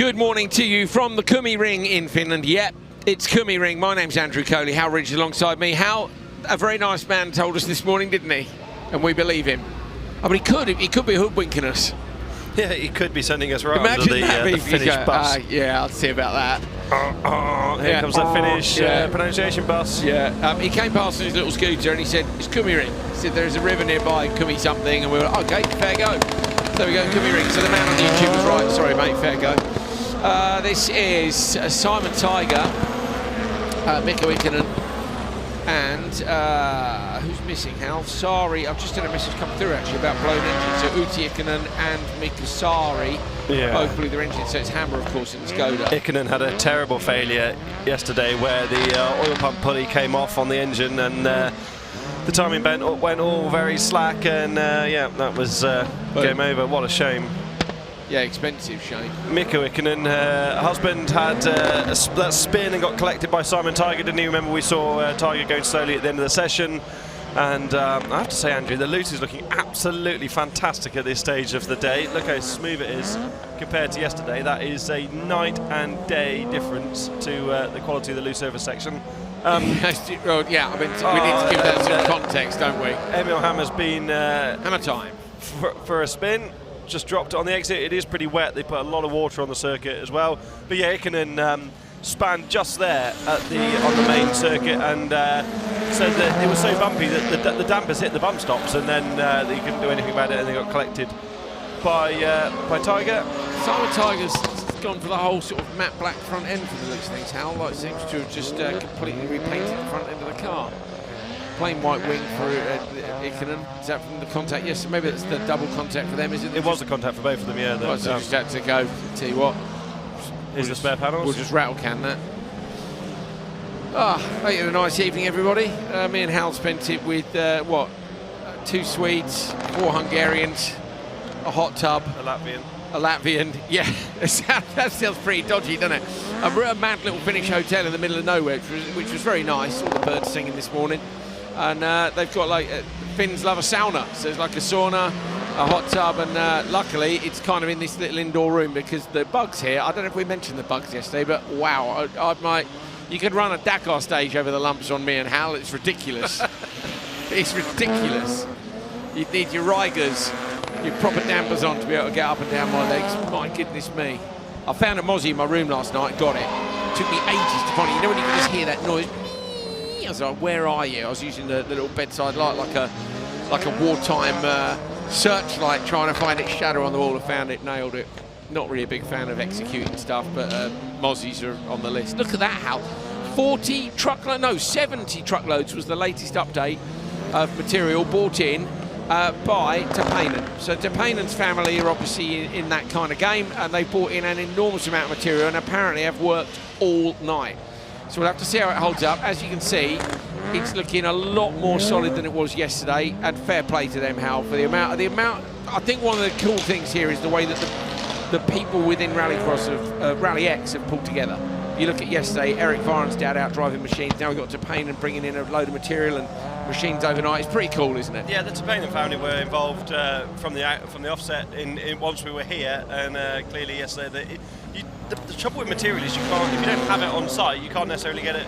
Good morning to you from the Kymiring in Finland. Yep, it's Kymiring. My name's Andrew Coley. Hal Ridge alongside me. Hal, a very nice man, told us this morning, didn't he? And we believe him. I mean, he could be hoodwinking us. Yeah, he could be sending us right Imagine under the Finnish bus. Yeah, I'll see about that. Here comes the Finnish pronunciation bus. Yeah, he came past on his little scooter and he said, it's Kymiring. He said, there's a river nearby, Kymi something. And we were like, okay, fair go. There we go, Kymiring. So the man on YouTube was right. Sorry, mate, fair go. This is Simon Tiger, Mikko Ikonen, and who's missing? Hal? Sari. I've just had a message come through actually about blown engines. So Uti Ikonen and Mikko Sari both blew their engines. So it's Hammer, of course, in the Skoda. Ikonen had a terrible failure yesterday where the oil pump pulley came off on the engine and the timing went all very slack, and yeah, that was game over. What a shame. Yeah, expensive shame. Mikko Ikonen, her husband had that spin and got collected by Simon Tiger, didn't he? Remember we saw Tiger going slowly at the end of the session. And I have to say, Andrew, the loot is looking absolutely fantastic at this stage of the day. Look how smooth it is compared to yesterday. That is a night and day difference to the quality of the loose surface section. Yeah, I mean, we need to give that some context, don't we? Emil Hammer's been Hammer time for a spin. Just dropped it on the exit. It is pretty wet. They put a lot of water on the circuit as well. But yeah, Ikonen spanned just there at on the main circuit, and so that it was so bumpy that the dampers hit the bump stops, and then you couldn't do anything about it, and they got collected by Tiger. Simon Tiger's gone for the whole sort of matte black front end for the looks of things. Hal, like, seems to have just completely repainted the front end of the car. Plain white wing for Ikonen. Is that from the contact? Yes, maybe it's the double contact for them, is it? It was the contact for both of them, yeah. Well, so just had to go. Tell you what. Here's the spare panels. We'll just rattle can that. Hope you had a nice evening, everybody. Me and Hal spent it with, 2 Swedes, 4 Hungarians, a hot tub. A Latvian, yeah. That sounds pretty dodgy, doesn't it? We're at a mad little Finnish hotel in the middle of nowhere, which was very nice. All the birds singing this morning. And they've got like, Finns love a sauna. So it's like a sauna, a hot tub, and luckily it's kind of in this little indoor room because the bugs here, I don't know if we mentioned the bugs yesterday, but wow, you could run a Dakar stage over the lumps on me and Hal. It's ridiculous. It's ridiculous. You'd need your Rigers, your proper dampers on to be able to get up and down my legs. My goodness me. I found a Mozzie in my room last night, got it. Took me ages to find it. You know when you can just hear that noise? I was like, where are you? I was using the little bedside light like a wartime searchlight, trying to find its shadow on the wall. I found it, nailed it. Not really a big fan of executing stuff, but Mozzies are on the list. Look at that, Hal. 70 truckloads was the latest update of material bought in by Tapanen. So Tapanen's family are obviously in that kind of game, and they bought in an enormous amount of material and apparently have worked all night. So we'll have to see how it holds up. As you can see, it's looking a lot more solid than it was yesterday, and fair play to them, Hal, for the amount. I think one of the cool things here is the way that the people within Rallycross of RallyX have pulled together. You look at yesterday, Eric Varen's dad out driving machines. Now we've got Tapanen bringing in a load of material and machines overnight. It's pretty cool, isn't it? Yeah, the Tapanen family were involved from the offset in once we were here, and clearly yesterday the trouble with material is if you don't have it on site, you can't necessarily get it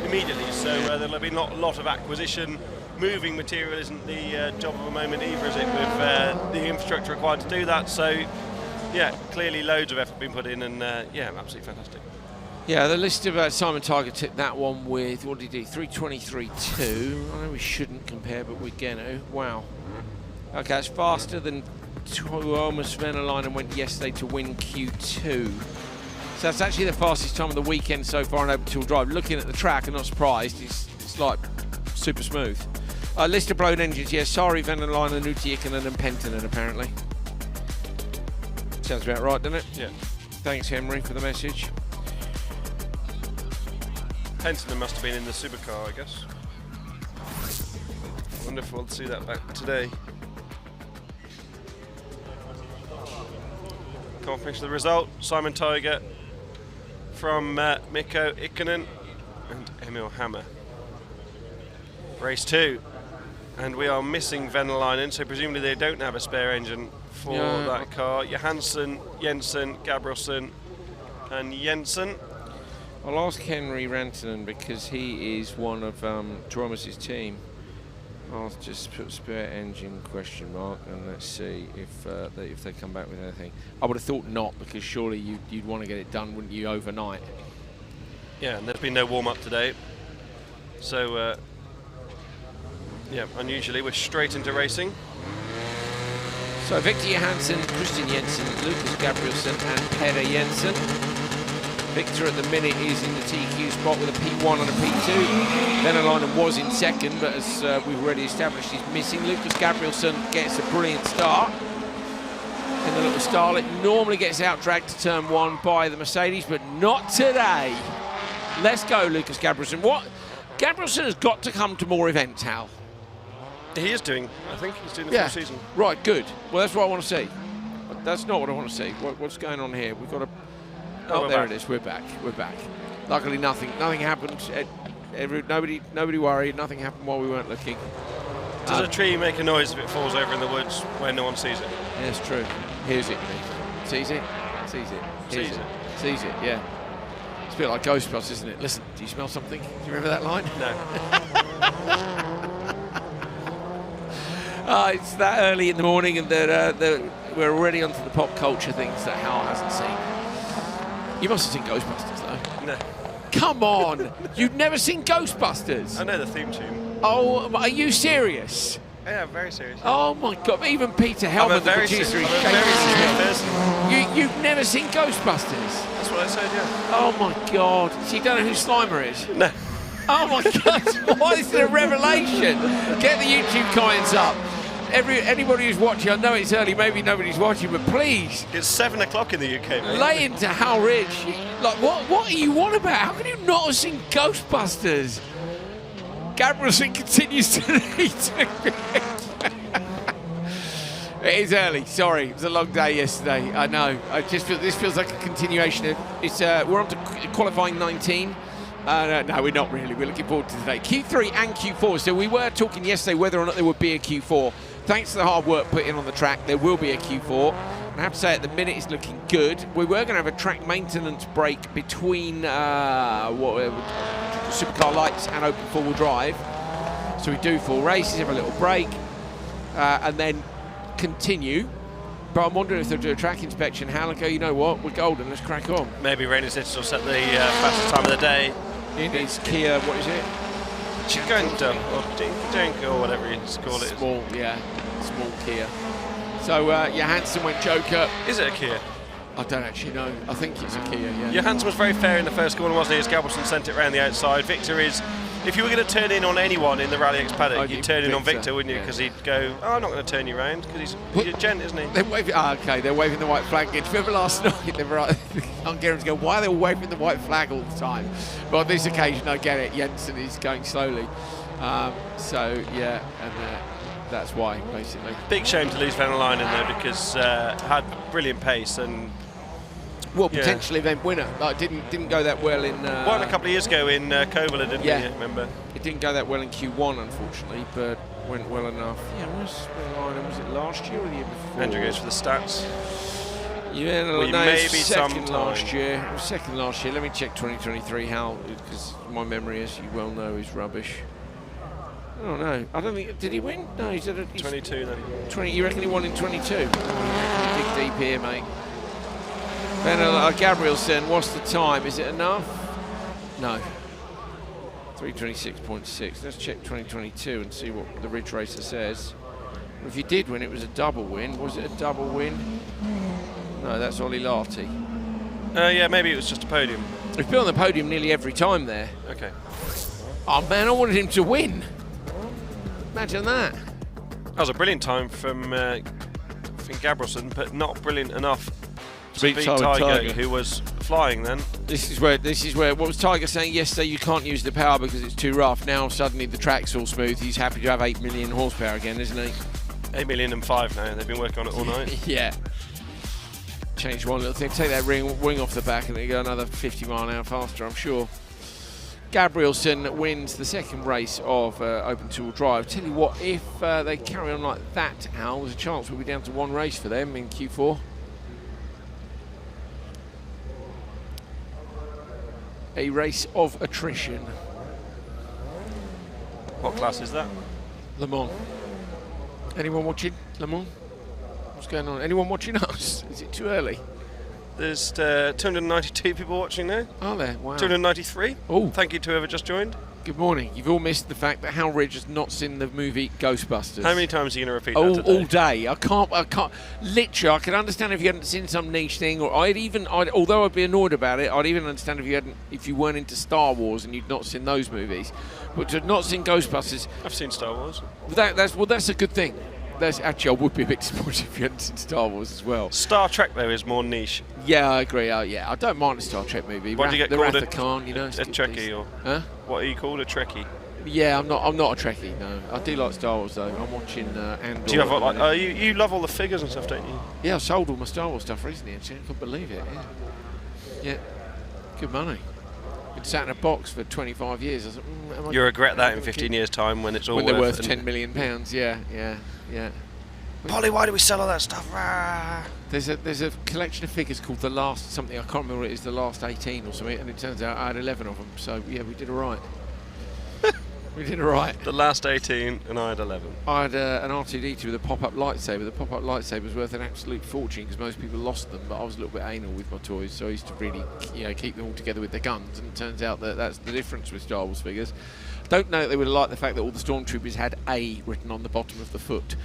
immediately. So there'll be not a lot of acquisition. Moving material isn't the job of a moment either, is it? With the infrastructure required to do that. So yeah, clearly loads of effort being put in, and yeah, absolutely fantastic. Yeah, the list of Simon Tiger took that one with, what did he do? 3:23.2. I know we shouldn't compare, but we're going to. Wow. Okay, that's faster than Tuomo Svenalainen went yesterday to win Q2. So that's actually the fastest time of the weekend so far in open tool drive. Looking at the track, I'm not surprised. It's like super smooth. List of blown engines, yes. Sari, Venäläinen, Uti Ikonen, and Penttinen apparently. Sounds about right, doesn't it? Yeah. Thanks, Henry, for the message. Penttinen must have been in the supercar, I guess. Wonderful to see that back today. Can't finish the result. Simon Tiger from Mikko Ikonen and Emil Hammer. Race 2, and we are missing Venäläinen, so presumably they don't have a spare engine for that car. Johansson, Jensen, Gabrielsen, and Jensen. I'll ask Henry Rantanen because he is one of Dromus's team. I'll just put spare engine question mark and let's see if they come back with anything. I would have thought not, because surely you'd want to get it done, wouldn't you, overnight? Yeah, and there's been no warm-up today. So, yeah, unusually we're straight into racing. So Victor Johansson, Christian Jensen, Lucas Gabrielsen and Peder Jensen. Victor at the minute is in the TQ spot with a P1 and a P2. Venäläinen was in second, but as we've already established, he's missing. Lucas Gabrielsen gets a brilliant start in the little Starlet. Normally gets out-dragged to turn 1 by the Mercedes, but not today. Let's go, Lucas Gabrielsen. Gabrielsen has got to come to more events, Hal. He is doing, I think he's doing the full season. Right, good. Well, that's what I want to see. But that's not what I want to see. What's going on here? We've got a... Oh, there it is. We're back. We're back. Luckily, nothing happened. Nobody worried. Nothing happened while we weren't looking. Does a tree make a noise if it falls over in the woods when no one sees it? Yeah, it's true. Hears it. Sees it. Sees it. Sees it. Sees it. Yeah. It's a bit like Ghostbusters, isn't it? Listen, do you smell something? Do you remember that line? No. It's that early in the morning, and we're already onto the pop culture things that Hal hasn't seen. You must have seen Ghostbusters, though. No. Come on! You've never seen Ghostbusters? I know the theme tune. Oh, are you serious? Yeah, I'm very serious. Oh my God! Even Peter Hellman, the producer, is shaking his head. You've never seen Ghostbusters? That's what I said. Yeah. Oh my God! So you don't know who Slimer is? No. Oh my God! Why is it a revelation? Get the YouTube comments up. Anybody who's watching, I know it's early, maybe nobody's watching, but please. It's 7 o'clock in the UK, mate. Lay into Hal Ridge. Like, what are you on about? How can you not have seen Ghostbusters? Gabrielsen continues to lead. It is early, sorry. It was a long day yesterday, I know. I just feel this feels like a continuation of, we're on to qualifying 19. No, we're not really. We're looking forward to today. Q3 and Q4. So we were talking yesterday whether or not there would be a Q4. Thanks to the hard work put in on the track, there will be a Q4. I have to say, at the minute, it's looking good. We were going to have a track maintenance break between supercar lights and open four-wheel drive. So we do 4 races, have a little break, and then continue. But I'm wondering if they'll do a track inspection. Hal and go, you know what, we're golden, let's crack on. Maybe Rainers will set the fastest time of the day. It is Kia, what is it? Chiganta, or Dink, or whatever you call it. Small, yeah, small Kia. So Johansson went Joker. Is it a Kia? I don't actually know. I think it's a Kia, yeah. Johansson was very fair in the first corner, wasn't he? As Gabrielsen sent it around the outside. Victor is, if you were going to turn in on anyone in the RallyX paddock, you'd turn in on Victor, wouldn't you? Because he'd go, oh, I'm not going to turn you around, because he's a gent, isn't he? They're waving, okay, they're waving the white flag again. Remember last night, the Hungarians go, why are they waving the white flag all the time? But on this occasion, I get it. Jensen is going slowly. So, yeah, and that's why, basically. Big shame to lose Venäläinen there, because had brilliant pace and... Well, potentially then winner. Like, didn't go that well in... won a couple of years ago in Kovala, didn't he? Remember? It didn't go that well in Q1, unfortunately, but went well enough. Yeah, was it last year or the year before? Andrew goes for the stats. Yeah, no, maybe second sometime. last year. It was second last year. Let me check 2023, Hal, because my memory, as you well know, is rubbish. I don't know. I don't think... Did he win? No, he's at 22 then. 20. You reckon he won in 22? Dig deep here, mate. Gabrielsen, what's the time? Is it enough? No. 3:26.6. Let's check 2022 and see what the Ridge Racer says. If you did win, it was a double win. Was it a double win? No, that's Olli Lahti. Yeah, maybe it was just a podium. He's been on the podium nearly every time there. Okay. Oh man, I wanted him to win. Imagine that. That was a brilliant time from Gabrielsen, but not brilliant enough to beat Tiger, who was flying then. This is where what was Tiger saying yesterday? You can't use the power because it's too rough. Now suddenly the track's all smooth. He's happy to have 8 million horsepower again, isn't he? 8 million and 5 now. They've been working on it all night. Yeah. Change one little thing. Take that wing off the back and they go another 50 mile an hour faster, I'm sure. Gabrielsen wins the second race of Open Two-Wheel Drive. Tell you what, if they carry on like that, Al, there's a chance we'll be down to 1 race for them in Q4. a race of attrition. What class is that? Le Mans. Anyone watching Le Mans? What's going on? Anyone watching us? Is it too early? There's 292 people watching now. Are there? Wow. 293. Oh. Thank you to whoever just joined. Good morning. You've all missed the fact that Hal Ridge has not seen the movie Ghostbusters. How many times are you going to repeat that today? All day. I can't. Literally, I can understand if you hadn't seen some niche thing, or although I'd be annoyed about it, I'd even understand if you weren't into Star Wars and you'd not seen those movies. But to have not seen Ghostbusters, I've seen Star Wars. That's a good thing. Actually, I would be a bit disappointed if you hadn't seen Star Wars as well. Star Trek, though, is more niche. Yeah, I agree. Yeah, I don't mind a Star Trek movie. What do you get the called? Wrath of Khan, you know. A Trekkie, or huh? What are you called? A Trekkie? Yeah, I'm not a Trekkie. No, I do like Star Wars though. I'm watching Andor. Do you have you love all the figures and stuff, don't you? Yeah, I sold all my Star Wars stuff recently. Actually, I couldn't believe it. Yeah, good money. Been sat in a box for 25 years. I was like, you regret that in 15 years' time when it's all when they're worth £10 million. Yeah. Polly, why do we sell all that stuff? There's a collection of figures called The Last something. I can't remember what it is. The Last 18 or something. And it turns out I had 11 of them. So yeah, we did all right. We did all right. The last 18 and I had 11. I had an R2-D2 with a pop-up lightsaber. The pop-up lightsaber was worth an absolute fortune because most people lost them, but I was a little bit anal with my toys, so I used to really keep them all together with their guns, and it turns out that that's the difference with Star Wars figures. Don't know that they would have liked the fact that all the Stormtroopers had A written on the bottom of the foot,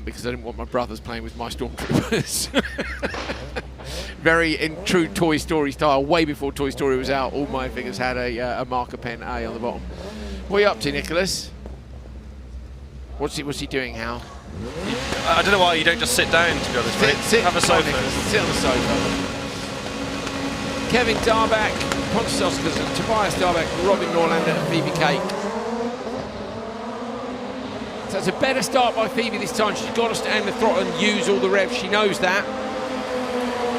because I didn't want my brothers playing with my Stormtroopers. Very in true Toy Story style, way before Toy Story was out, all my figures had a marker pen A on the bottom. What are you up to, Nicholas? What's he doing, Hal? I don't know why you don't just sit down, to be honest. Have a sofa. Sit on the sofa. Kevin Darback, Pontus Oscarsson, Tobias Darback, Robin Norlander and Phoebe Cake. So it's a better start by Phoebe this time. She's got to stand the throttle and use all the revs. She knows that.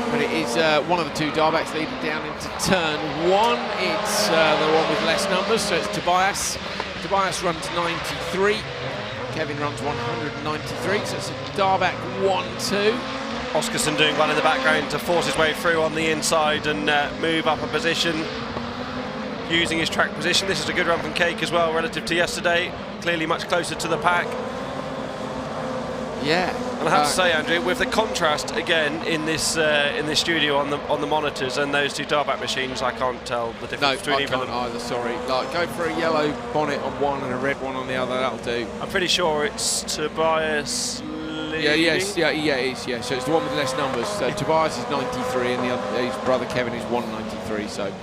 But it is one of the two Darbacks leading down into turn one. It's the one with less numbers, so it's Tobias. Tobias runs 93. Kevin runs 193, so it's a Darback 1-2. Oscarsson doing well in the background to force his way through on the inside and move up a position, using his track position. This is a good run from Cake as well relative to yesterday. Clearly much closer to the pack. Yeah. And I have to say, Andrew, with the contrast again in this studio on the monitors and those two Darback machines, I can't tell the difference between either. No, I can't either. Sorry. Like, go for a yellow bonnet on one and a red one on the other. That'll do. I'm pretty sure it's Tobias. Yeah, it is. Yeah. So it's the one with less numbers. So Tobias is 93, and his brother Kevin is 193. So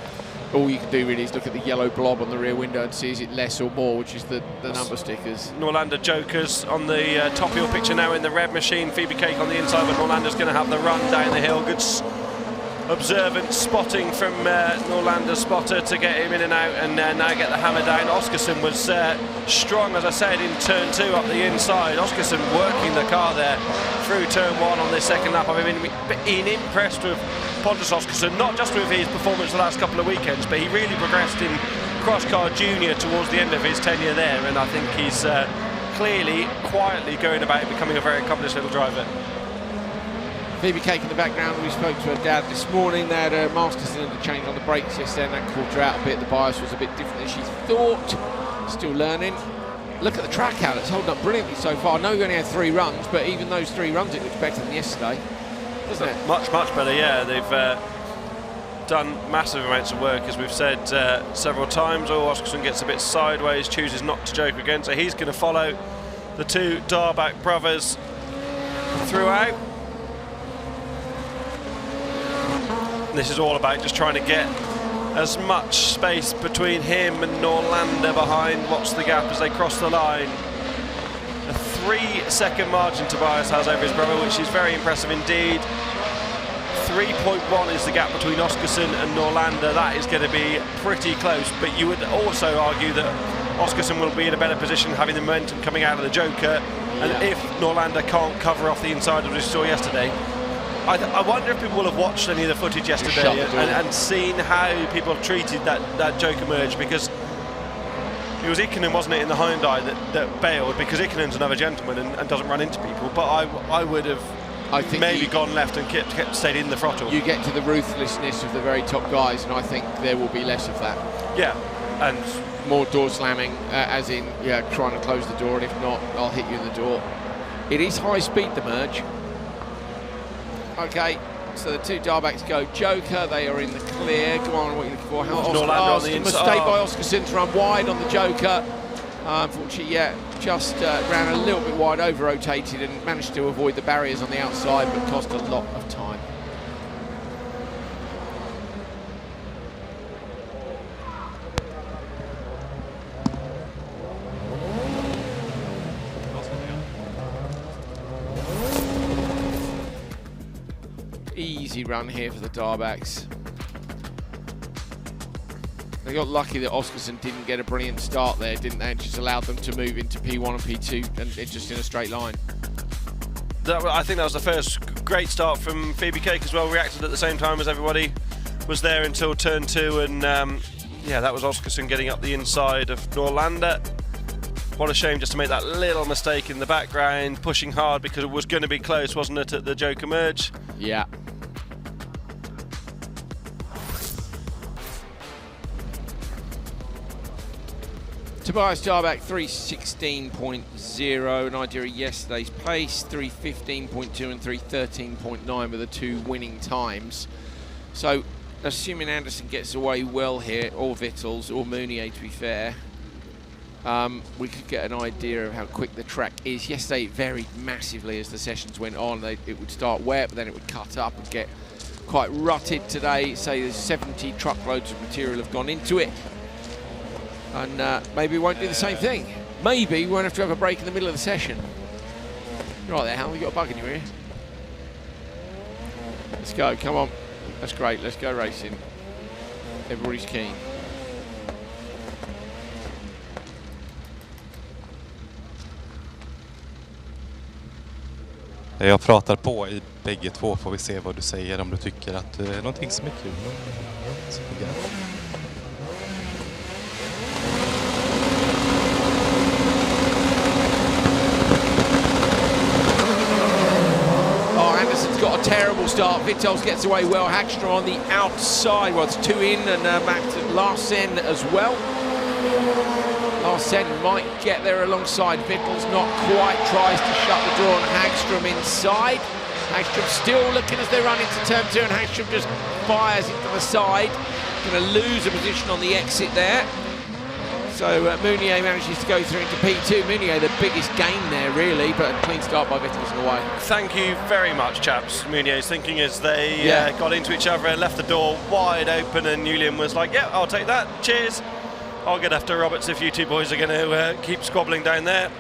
all you can do really is look at the yellow blob on the rear window and see is it less or more, which is the number stickers. Norlander Jokers on the top of your picture now in the red machine. Phoebe Cake on the inside, but Norlander's going to have the run down the hill. Good observant spotting from Norlander's spotter to get him in and out, and now get the hammer down. Oscarsson was strong, as I said, in turn two up the inside. Oscarsson working the car there through turn one on this second lap. I've been impressed with Pontus Oscarsson, not just with his performance the last couple of weekends, but he really progressed in Crosscar Junior towards the end of his tenure there, and I think he's clearly, quietly going about becoming a very accomplished little driver. Phoebe Cake in the background. We spoke to her dad this morning. They had a master cylinder change on the brakes yesterday, and that caught her out a bit. The bias was a bit different than she thought. Still learning. Look at the track out. It's holding up brilliantly so far. I know we only had 3 runs, but even those 3 runs, it looks better than yesterday, doesn't it? Much better, yeah. They've done massive amounts of work, as we've said several times. Oscarsson gets a bit sideways, chooses not to joke again, so he's going to follow the two Darback brothers throughout. This is all about just trying to get as much space between him and Norlander behind. What's the gap as they cross the line? A 3-second margin Tobias has over his brother, which is very impressive indeed. 3.1 is the gap between Oscarsson and Norlander. That is going to be pretty close, but you would also argue that Oscarsson will be in a better position having the momentum coming out of the Joker, and if Norlander can't cover off the inside as we saw yesterday. I wonder if people will have watched any of the footage yesterday and seen how people have treated that Joker merge, because it was Ikonen, wasn't it, in the Hyundai that bailed, because Ikonen's another gentleman and doesn't run into people. But I would have I think maybe gone left and kept stayed in the throttle. You get to the ruthlessness of the very top guys, and I think there will be less of that. Yeah, and more door slamming, as in, yeah, trying to close the door, and if not, I'll hit you in the door. It is high speed, the merge. Okay, so the two Darbacks go Joker, they are in the clear. Go on, what are you looking for? Mistake by Oscarson to run wide on the Joker. Unfortunately, yeah, just ran a little bit wide, over-rotated and managed to avoid the barriers on the outside, but cost a lot of time. Easy run here for the Darbacks. They got lucky that Oscarson didn't get a brilliant start there, didn't they? It just allowed them to move into P1 and P2 and it just in a straight line. I think that was the first great start from Phoebe Cake as well. Reacted at the same time as everybody was there until turn 2, and yeah, that was Oscarson getting up the inside of Norlander. What a shame just to make that little mistake in the background, pushing hard because it was going to be close, wasn't it, at the Joker merge? Yeah. Tobias Darback 3:16.0, an idea of yesterday's pace, 3:15.2 and 3:13.9 were the two winning times. So, assuming Anderson gets away well here, or Vittles, or Mounier to be fair, we could get an idea of how quick the track is. Yesterday it varied massively as the sessions went on. It would start wet, but then it would cut up and get quite rutted today. Say there's 70 truckloads of material have gone into it. And maybe we won't do the same thing. Maybe we won't have to have a break in the middle of the session. Right there, Hal, you got a bug in your ear. Let's go, come on. That's great, let's go racing. Everybody's keen. Jag pratar på i bägge två, får vi se vad du säger om du tycker att det är någonting som är kul. Anderson's got a terrible start. Vittels gets away well. Hagstrom on the outside. Well, it's two in, and Matt Larsen as well. Larsen might get there alongside Vittels, not quite. Tries to shut the door on Hagstrom inside. Hagstrom still looking as they run into turn 2, and Hagstrom just fires it to the side. Going to lose a position on the exit there. So Mounier manages to go through into P2. Mounier, the biggest gain there, really, but a clean start by Vittels in the way. Thank you very much, chaps. Mounier's thinking as they got into each other and left the door wide open, and Julian was like, yeah, I'll take that, cheers. I'll get after Roberts if you two boys are going to keep squabbling down there.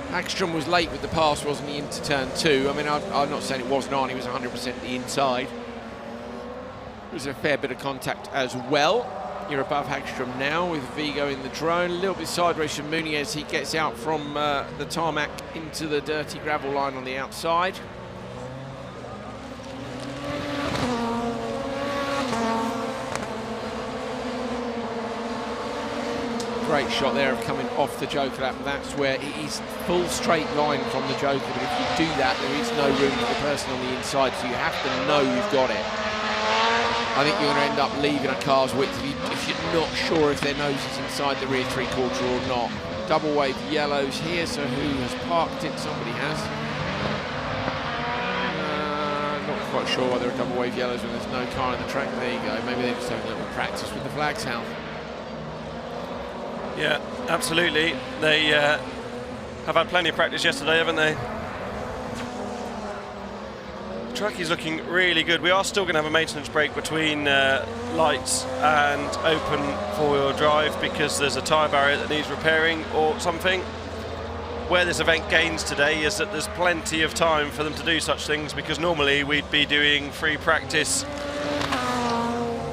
Hagstrom was late with the pass, wasn't he, into turn 2? I mean, I'm not saying it wasn't on, he was 100% the inside. There was a fair bit of contact as well. You're above Hagstrom now with Vigo in the drone. A little bit sideways from Mounier as he gets out from the tarmac into the dirty gravel line on the outside. Great shot there of coming off the Joker lap, and that's where it is full straight line from the Joker, but if you do that, there is no room for the person on the inside, so you have to know you've got it. I think you're going to end up leaving a car's width if you're not sure if their nose is inside the rear three-quarter or not. Double wave yellows here, so who has parked it? Somebody has. Not quite sure why there are double wave yellows when there's no car on the track. There you go. Maybe they're just having a little practice with the flags, Hal. Yeah, absolutely. They have had plenty of practice yesterday, haven't they? The track is looking really good. We are still going to have a maintenance break between lights and open four-wheel drive because there's a tyre barrier that needs repairing or something. Where this event gains today is that there's plenty of time for them to do such things, because normally we'd be doing free practice.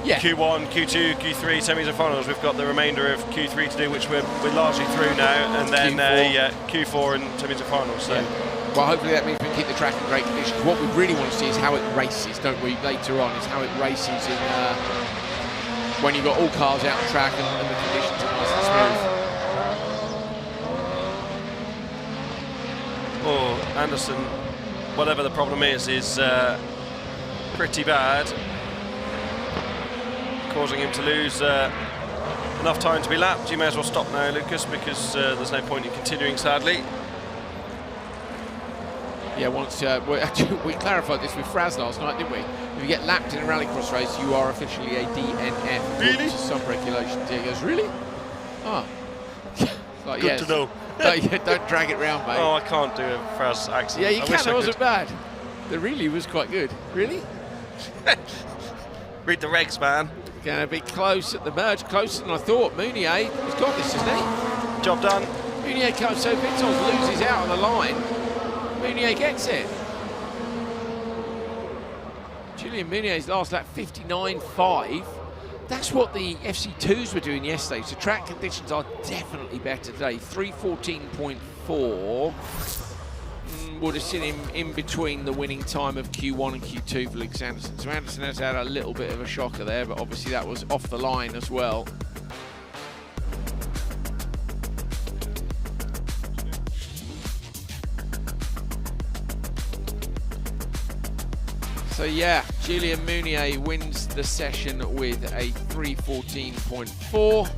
Yeah. Q1, Q2, Q3, semis and finals. We've got the remainder of Q3 to do, which we're largely through now, and then Q4 and semis and finals. So. Yeah. Well, hopefully that means we can keep the track in great conditions. What we really want to see is how it races, don't we, later on, is how it races in when you've got all cars out on track and the conditions are nice and smooth. Oh, Anderson whatever the problem is pretty bad, causing him to lose enough time to be lapped. You may as well stop now, Lucas, because there's no point in continuing, sadly. Yeah, once we clarified this with Fraz last night, didn't we? If you get lapped in a rallycross race, you are officially a DNF. Really? Some regulations. Yeah, he goes, really? Oh. Like, Good to know. Yeah, don't drag it round, mate. Oh, I can't do a Fraz accent. Yeah, you can. It wasn't bad. The really was quite good. Really? Read the regs, man. Going to be close at the merge, closer than I thought. Mounier, he's got this, isn't he? Job done. Mounier comes, so Vittles loses out on the line. Mounier gets it. Julian Mounier's last lap, 59.5. That's what the FC2s were doing yesterday. So track conditions are definitely better today. 3:14.4 would have seen him in between the winning time of Q1 and Q2 for Luke Anderson. So Anderson has had a little bit of a shocker there, but obviously that was off the line as well. So yeah, Julian Mounier wins the session with a 3:14.4.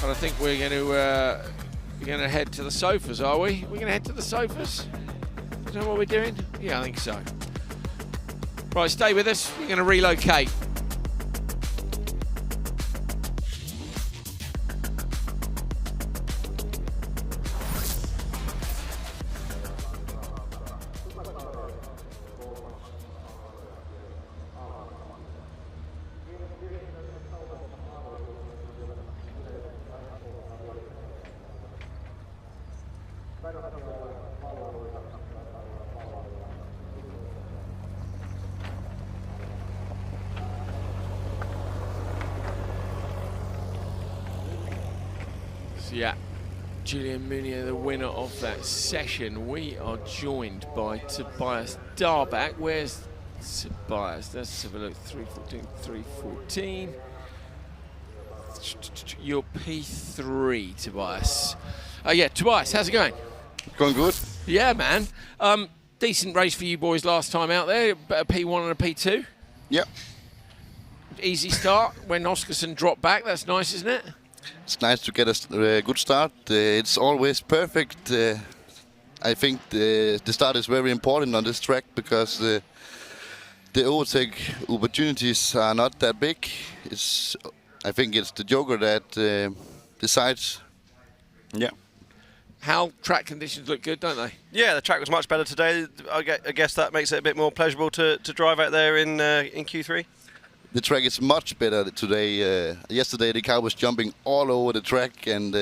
And I think we're going to head to the sofas, are we? We're going to head to the sofas? Is that what we're doing? Yeah, I think so. Right, stay with us. We're going to relocate. Yeah, Julian Mounier, the winner of that session. We are joined by Tobias Darback. Where's Tobias? Let's have a look. 3:14. You're P3, Tobias. Yeah, Tobias, how's it going? Going good. Yeah, man. Decent race for you boys last time out there. A P1 and a P2. Yep. Easy start when Oscarson dropped back. That's nice, isn't it? It's nice to get a good start. It's always perfect. I think the start is very important on this track because the overtake opportunities are not that big. I think it's the Joker that decides. Yeah. How track conditions look good, don't they? Yeah, the track was much better today. I guess that makes it a bit more pleasurable to drive out there in Q3. The track is much better today. Yesterday the car was jumping all over the track, and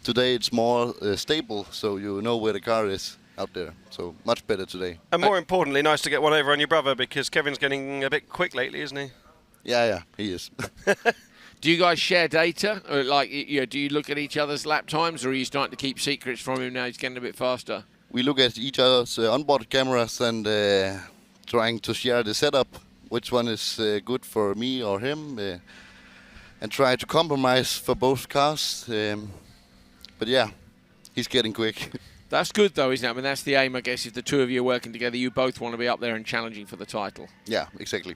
today it's more stable, so you know where the car is out there. So much better today. And more importantly, nice to get one over on your brother, because Kevin's getting a bit quick lately, isn't he? Yeah, he is. Do you guys share data? Or do you look at each other's lap times, or are you starting to keep secrets from him now he's getting a bit faster? We look at each other's onboard cameras and trying to share the setup. Which one is good for me or him, and try to compromise for both cars. But yeah, he's getting quick. That's good though, isn't it? I mean, that's the aim, I guess. If the two of you are working together, you both want to be up there and challenging for the title. Yeah, exactly.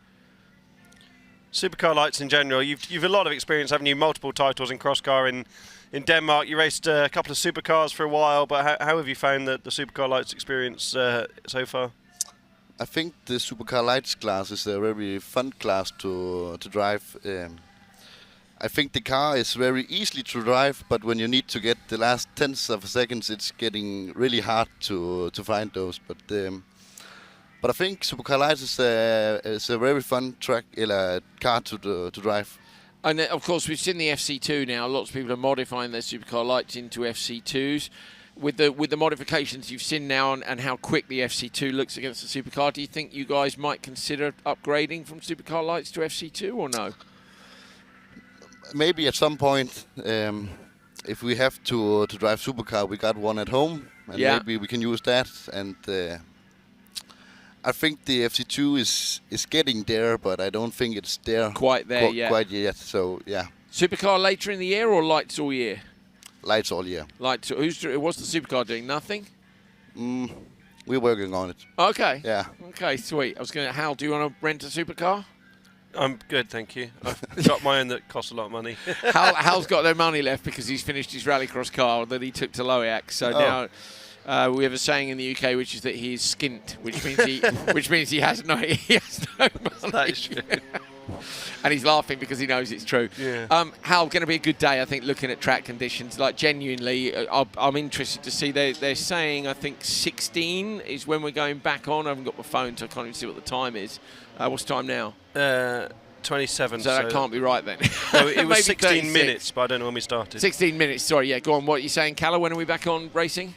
Supercar lights in general. You've a lot of experience, haven't you? Multiple titles in cross car in Denmark. You raced a couple of supercars for a while, but how have you found the supercar lights experience so far? I think the Supercar Lights class is a very fun class to drive. I think the car is very easy to drive, but when you need to get the last tenths of seconds, it's getting really hard to find those. But I think Supercar Lights is a very fun car to drive. And of course, we've seen the FC2 now. Lots of people are modifying their Supercar Lights into FC2s. With the modifications you've seen now and how quick the FC2 looks against the supercar, do you think you guys might consider upgrading from supercar lights to FC2 or no? Maybe at some point, if we have to drive supercar, we got one at home, and maybe we can use that. And I think the FC2 is getting there, but I don't think it's there quite there yet. Quite yet. So yeah. Supercar later in the year or lights all year? lights all year. Lights. What's the supercar doing? Nothing. We're working on it. Okay. Yeah. Okay, sweet. I was going to. Hal, do you want to rent a supercar? I'm good, thank you. I've got my own that costs a lot of money. Hal's got no money left because he's finished his rallycross car that he took to RallyX. So now we have a saying in the UK, which is that he is skint, which means he has no money. That is true. And he's laughing because he knows it's true. Yeah. Hal, going to be a good day, I think, looking at track conditions. Like, genuinely, I'm interested to see. They're saying, I think, 16 is when we're going back on. I haven't got my phone, so I can't even see what the time is. What's the time now? 27. So that can't be right then. No, it was 16 36. minutes, but I don't know when we started. 16 minutes, sorry, yeah, go on. What are you saying, Calla? When are we back on racing?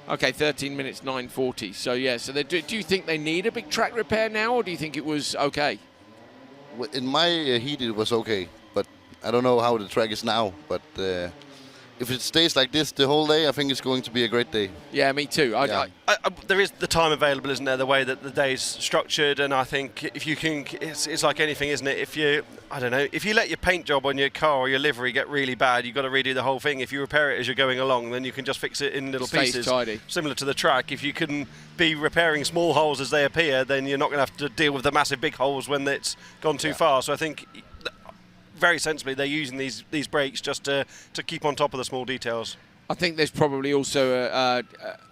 Okay, 13 minutes, 9:40. So, yeah, so do you think they need a big track repair now, or do you think it was okay? In my heat, it was okay, but I don't know how the track is now. But if it stays like this the whole day, I think it's going to be a great day. Yeah, me too. There is the time available, isn't there? The way that the day's structured, and I think if you can, it's like anything, isn't it? If you let your paint job on your car or your livery get really bad, you've got to redo the whole thing. If you repair it as you're going along, then you can just fix it in little pieces. Tidy. Similar to the track. If you can be repairing small holes as they appear, then you're not going to have to deal with the massive big holes when it's gone too far. So I think, very sensibly, they're using these brakes just to keep on top of the small details. I think there's probably also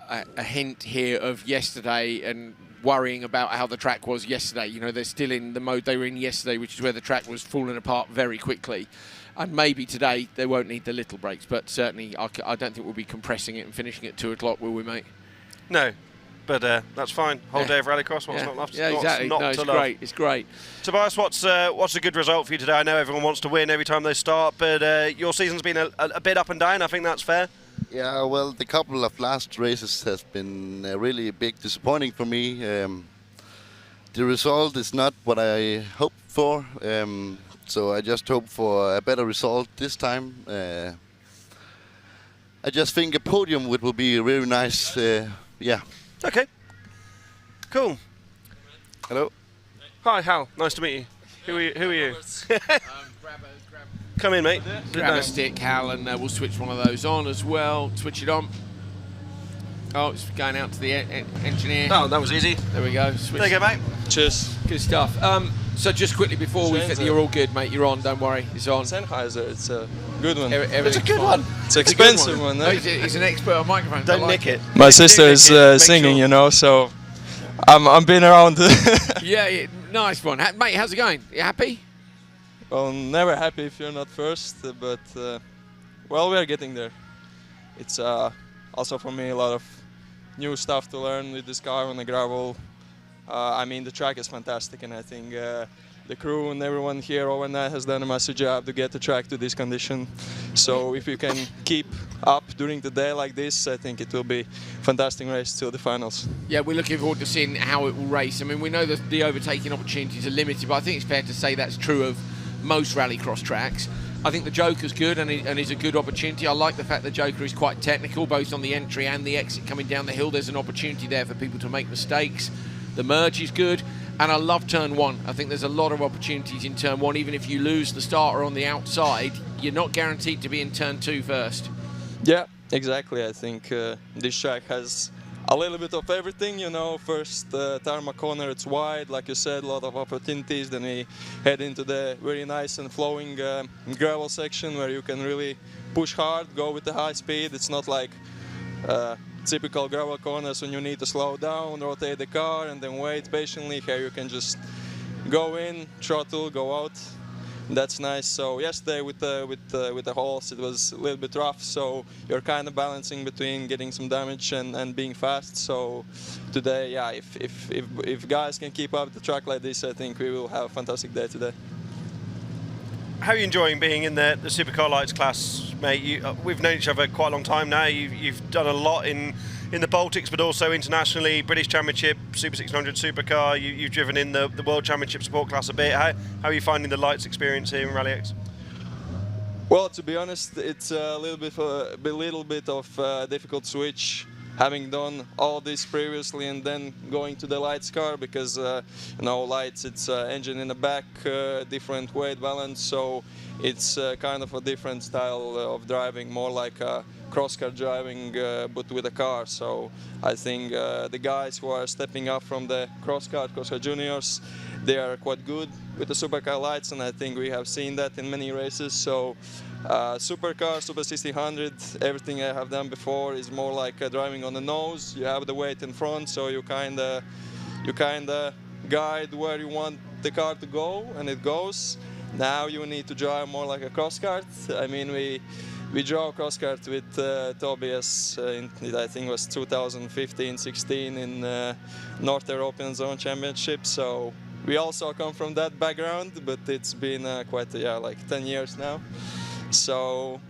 a hint here of yesterday and worrying about how the track was yesterday. You know, they're still in the mode they were in yesterday, which is where the track was falling apart very quickly. And maybe today they won't need the little brakes, but certainly I don't think we'll be compressing it and finishing at 2 o'clock, will we, mate? No. But that's fine. Whole day of rallycross. What's not love? Yeah, exactly. No, it's great. It's great. Tobias, what's a good result for you today? I know everyone wants to win every time they start, but your season's been a bit up and down. I think that's fair. Yeah, well, the couple of last races has been really big disappointing for me. The result is not what I hoped for, so I just hope for a better result this time. I just think a podium will be really nice. Yeah. Okay. Cool. Hello. Hi, Hal. Nice to meet you. Who are you? Come in, mate. Grab a stick, Hal, and we'll switch one of those on as well. Switch it on. Oh, it's going out to the engineer. Oh, that was easy. There we go. Switch. There you go, mate. Cheers. Good stuff. So just quickly before we fit, you're all good, mate. You're on. Don't worry. It's on. Sennheiser, it's a good one. It's a good one. It's an expensive one. No, he's an expert on microphones. Don't nick it. My sister is singing, you know, so I'm been around. Yeah, nice one. Mate, how's it going? You happy? Well, never happy if you're not first, but well, we are getting there. It's also for me a lot of new stuff to learn with this car on the gravel. I mean, the track is fantastic, and I think the crew and everyone here overnight has done a massive job to get the track to this condition. So if you can keep up during the day like this, I think it will be a fantastic race till the finals. Yeah, we're looking forward to seeing how it will race. I mean, we know that the overtaking opportunities are limited, but I think it's fair to say that's true of most rallycross tracks. I think the Joker's good and is a good opportunity. I like the fact the Joker is quite technical, both on the entry and the exit coming down the hill. There's an opportunity there for people to make mistakes. The merge is good, and I love turn one. I think there's a lot of opportunities in turn one. Even if you lose the starter on the outside, you're not guaranteed to be in turn two first. Yeah, exactly. I think this track has a little bit of everything, you know. First tarmac corner, it's wide, like you said, a lot of opportunities. Then we head into the very nice and flowing gravel section where you can really push hard, go with the high speed. It's not like typical gravel corners when you need to slow down, rotate the car, and then wait patiently. Here you can just go in, throttle, go out. That's nice. So yesterday with the holes, it was a little bit rough. So you're kind of balancing between getting some damage and being fast. So today, yeah, if guys can keep up the track like this, I think we will have a fantastic day today. How are you enjoying being in the Supercar Lights class, mate? We've known each other quite a long time now. You've done a lot in the Baltics, but also internationally, British Championship, Super 600 Supercar. You've driven in the World Championship Sport class a bit. How are you finding the Lights experience here in RallyX? Well, to be honest, it's a little bit of a difficult switch. having done all this previously and then going to the lights car, because you know, lights, it's engine in the back, different weight balance, so it's kind of a different style of driving, more like a cross-car driving, but with a car. So I think the guys who are stepping up from the cross-car juniors, they are quite good with the supercar lights, and I think we have seen that in many races. So supercar, Super 1600, everything I have done before is more like driving on the nose. You have the weight in front, so you kinda guide where you want the car to go, and it goes. Now you need to drive more like a cross kart. I mean, we drove cross kart with Tobias in, I think it was 2015-16 in North European Zone Championship. So we also come from that background, but it's been quite like 10 years now. So,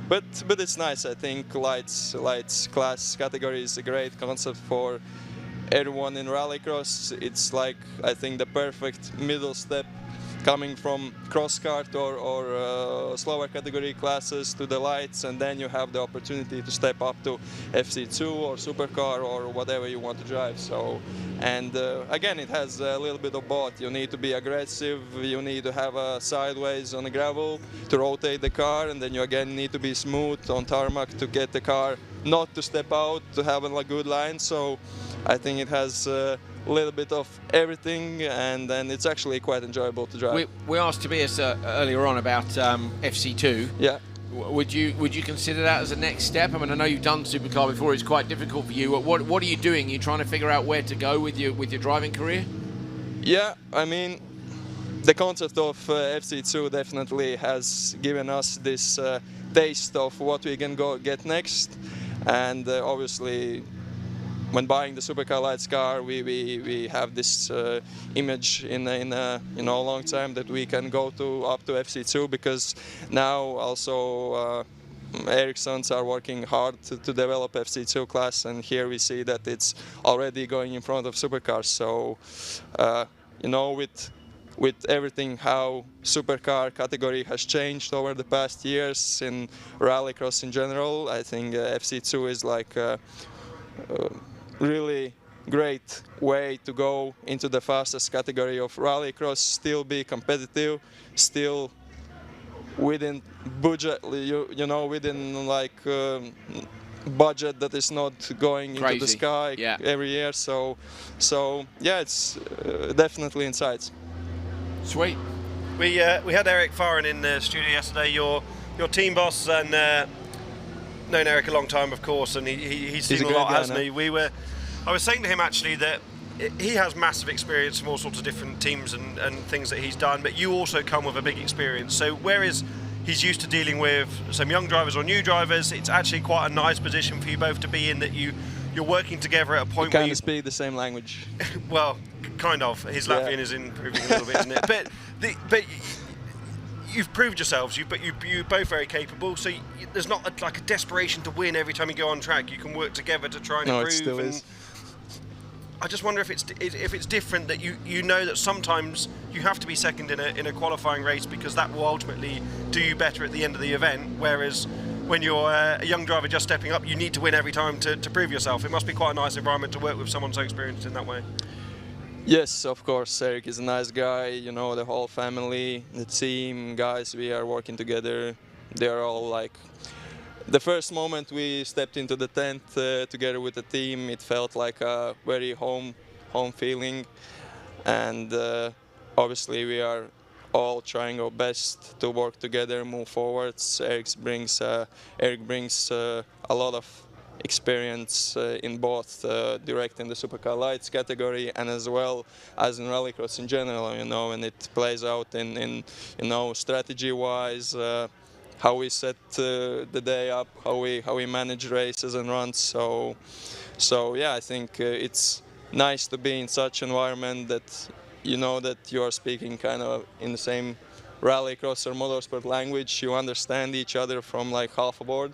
but it's nice. I think lights class category is a great concept for everyone in rallycross. It's like, I think, the perfect middle step, coming from cross kart or slower category classes to the lights, and then you have the opportunity to step up to FC2 or supercar or whatever you want to drive. So, and again, it has a little bit of both. You need to be aggressive, you need to have a sideways on the gravel to rotate the car, and then you again need to be smooth on tarmac to get the car not to step out, to have a good line. So I think it has a little bit of everything, and then it's actually quite enjoyable to drive. We asked Tobias earlier on about FC2. Yeah. Would you consider that as a next step? I mean, I know you've done supercar before. It's quite difficult for you. What are you doing? Are you trying to figure out where to go with your driving career? Yeah, I mean, the concept of FC2 definitely has given us this taste of what we can get next, and obviously, when buying the supercar lights car, we have this image in a long time that we can go up to FC2, because now also Ericssons are working hard to develop FC2 class, and here we see that it's already going in front of supercars. So with everything how supercar category has changed over the past years in rallycross in general, I think FC2 is like really great way to go into the fastest category of rallycross, still be competitive, still within budget, within like budget that is not going crazy into the sky every year. So yeah, it's definitely in sight. Sweet. We had Eric Farren in the studio yesterday, your team boss, and known Eric a long time, of course, and he's seen a lot, hasn't he? I was saying to him actually that he has massive experience from all sorts of different teams and things that he's done, but you also come with a big experience. So whereas he's used to dealing with some young drivers or new drivers, it's actually quite a nice position for you both to be in, that you're working together at a point where you speak the same language. Well, kind of. His Latvian is improving a little bit, isn't it? But you've proved yourselves. You're both very capable. So there's not like a desperation to win every time you go on track. You can work together to try and improve. It still is. I just wonder if it's different, that you know that sometimes you have to be second in a qualifying race, because that will ultimately do you better at the end of the event. Whereas when you're a young driver just stepping up, you need to win every time to prove yourself. It must be quite a nice environment to work with someone so experienced in that way. Yes, of course. Eric is a nice guy. The whole family, the team, guys, we are working together. They are all like, the first moment we stepped into the tent together with the team, it felt like a very home feeling, and obviously we are all trying our best to work together, move forwards. Eric brings a lot of experience in both direct in the supercar lights category and as well as in rallycross in general, and it plays out in strategy-wise, how we set the day up, how we manage races and runs. So yeah, I think it's nice to be in such environment that that you are speaking kind of in the same rallycross or motorsport language. You understand each other from like half aboard.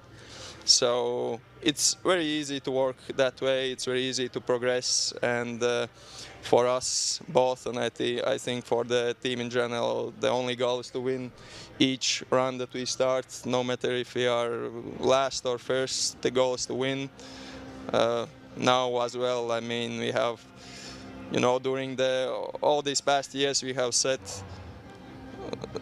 So it's very easy to work that way. It's very easy to progress, and for us both, and I think for the team in general, the only goal is to win each run that we start. No matter if we are last or first, the goal is to win. now as well. I mean, we have, you know, during all these past years, we have set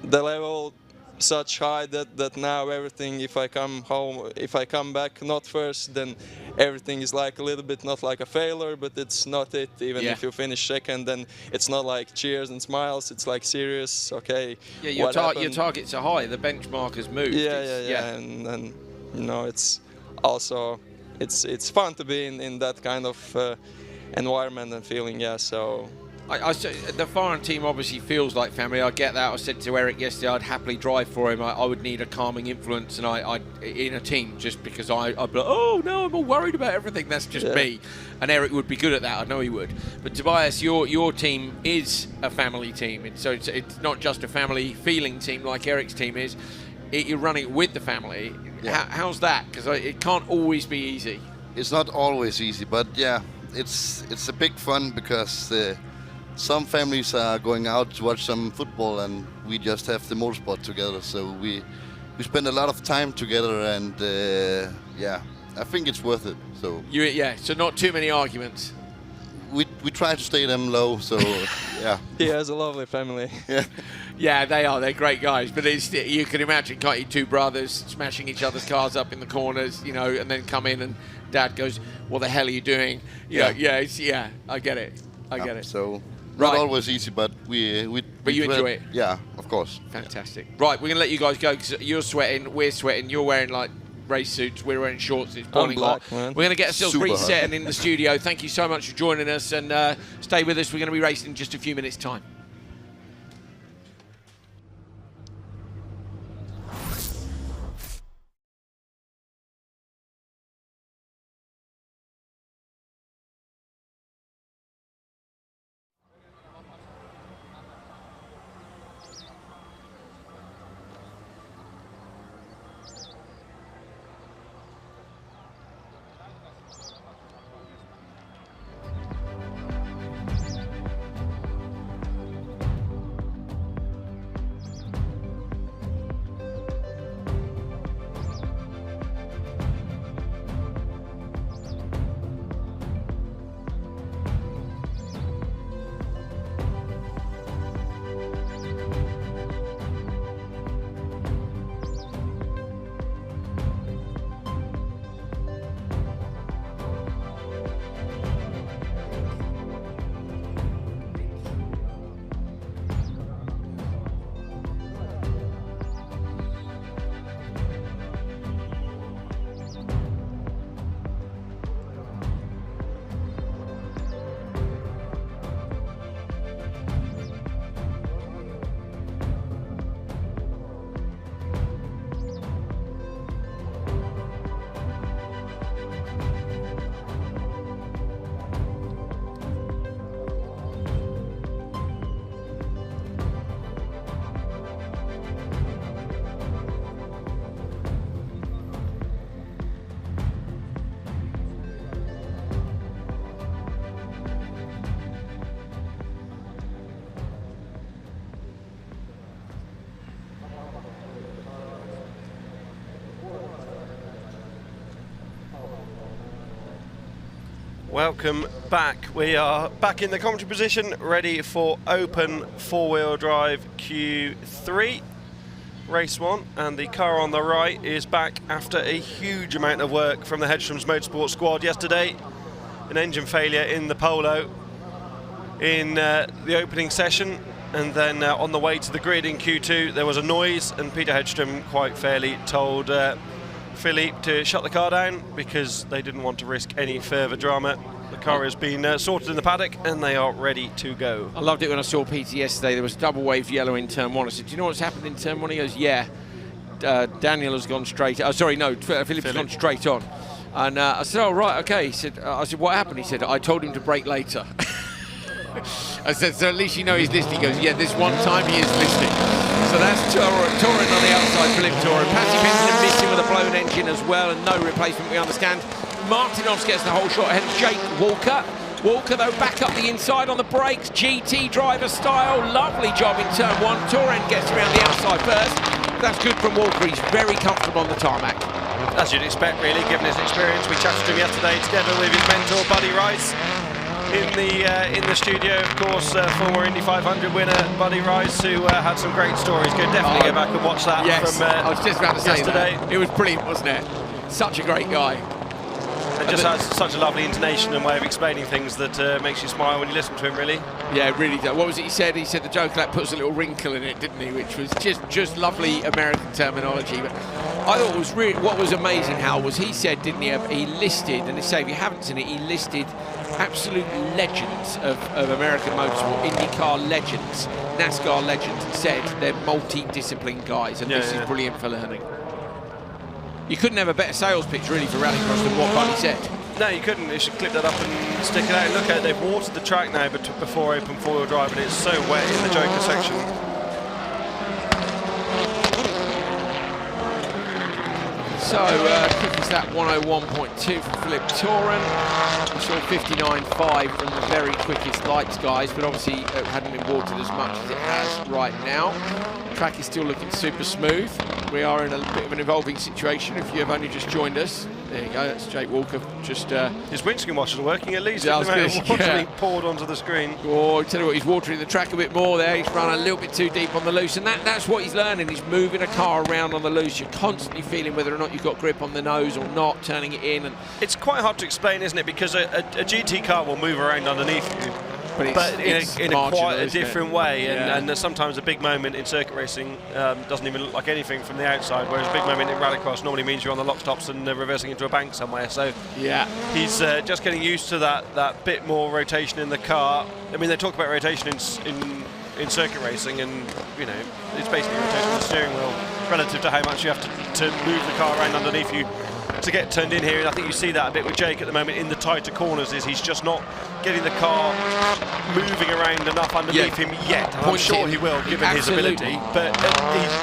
the level such high that now everything, if I come home, if I come back not first, then everything is like a little bit not like a failure, but it's not it. Even if you finish second, then it's not like cheers and smiles. It's like serious. Okay. Yeah, your targets are high. The benchmark has moved. Yeah. And you know, it's also it's fun to be in that kind of environment and feeling. Yeah. So. The foreign team obviously feels like family. I get that. I said to Eric yesterday I'd happily drive for him. I would need a calming influence, and I in a team, just because I'd be like, oh no, I'm all worried about everything. That's just me. And Eric would be good at that. I know he would. But Tobias, your team is a family team, so it's not just a family feeling team like Eric's team is. You're running it with the family. Yeah. How's that? Because it can't always be easy. It's not always easy, but yeah, it's a big fun because. Some families are going out to watch some football, and we just have the motorsport together. So we spend a lot of time together, and yeah, I think it's worth it. So so not too many arguments. We try to stay them low. So yeah. He has a lovely family. Yeah, they are. They're great guys. But you can imagine, can't you, two brothers smashing each other's cars up in the corners, you know, and then come in and Dad goes, "What the hell are you doing?" I get it. I get it. So. Not always easy, but we you enjoy it? Yeah, of course. Fantastic. Right, we're going to let you guys go because you're sweating, we're sweating, you're wearing like race suits, we're wearing shorts, it's boiling hot. Man. We're going to get ourselves Super reset hot. and in the studio. Thank you so much for joining us, and stay with us. We're going to be racing in just a few minutes' time. Welcome back. We are back in the commentary position, ready for open four-wheel drive Q3, race 1, and the car on the right is back after a huge amount of work from the Hedstrom's Motorsport squad yesterday. An engine failure in the Polo in the opening session, and then on the way to the grid in Q2 there was a noise, and Peter Hedstrom quite fairly told Philippe to shut the car down because they didn't want to risk any further drama. The car has been sorted in the paddock and they are ready to go. I loved it when I saw Peter yesterday. There was double wave yellow in turn 1. I said, do you know what's happened in turn 1? He goes, yeah. Daniel has gone straight. Philip's gone straight on. And I said, oh, right, okay. I said, what happened? He said, I told him to brake later. I said, so at least you know he's listening. He goes, yeah, this one time he is listening. So that's Torin on the outside, Philip Torin. Patty Benson missing with a blown engine as well, and no replacement, we understand. Martinovs gets the whole shot ahead of Jake Walker. Walker, though, back up the inside on the brakes, GT driver style. Lovely job in turn 1. Torin gets around the outside first. That's good from Walker. He's very comfortable on the tarmac. As you'd expect, really, given his experience. We chatted to him yesterday together with his mentor, Buddy Rice, in the studio. Of course, former Indy 500 winner, Buddy Rice, who had some great stories. Definitely go back and watch that from I was just about to say yesterday. that. It was brilliant, wasn't it? Such a great guy. And just has such a lovely intonation and way of explaining things that makes you smile when you listen to him, really. Yeah, it really does. What was it he said? He said the joke that puts a little wrinkle in it, didn't he? Which was just lovely American terminology. But I thought was really, what was amazing, Hal, was he said, didn't he? He listed, and say if you haven't seen it, he listed absolute legends of American motorsport, IndyCar legends, NASCAR legends, and said they're multi-discipline guys, and this is brilliant for learning. You couldn't have a better sales pitch, really, for Rallycross than what Buddy said. No, you couldn't. You should clip that up and stick it out. Look at it, they've watered the track now before open four-wheel drive, and it's so wet in the Joker section. So, quick as that 101.2 from Philip Toran. We saw 59.5 from the very quickest lights guys, but obviously it hadn't been watered as much as it has right now. Track is still looking super smooth. We are in a bit of an evolving situation. If you have only just joined us, there you go, that's Jake Walker. Just his windscreen washers are working at least. Yeah, He poured onto the screen. Oh, I tell you what, he's watering the track a bit more there. He's run a little bit too deep on the loose, and that's what he's learning. He's moving a car around on the loose. You're constantly feeling whether or not you've got grip on the nose or not, turning it in. And it's quite hard to explain, isn't it? Because a GT car will move around underneath you, but in a quite a different way. And sometimes a big moment in circuit racing doesn't even look like anything from the outside, whereas a big moment in rallycross normally means you're on the lock stops and reversing into a bank somewhere. So yeah, he's just getting used to that bit more rotation in the car. I mean, they talk about rotation in circuit racing, and you know, it's basically rotation of the steering wheel relative to how much you have to move the car around underneath you to get turned in here. And I think you see that a bit with Jake at the moment in the tighter corners, is he's just not getting the car moving around enough underneath him yet. And I'm sure he will, given his ability, but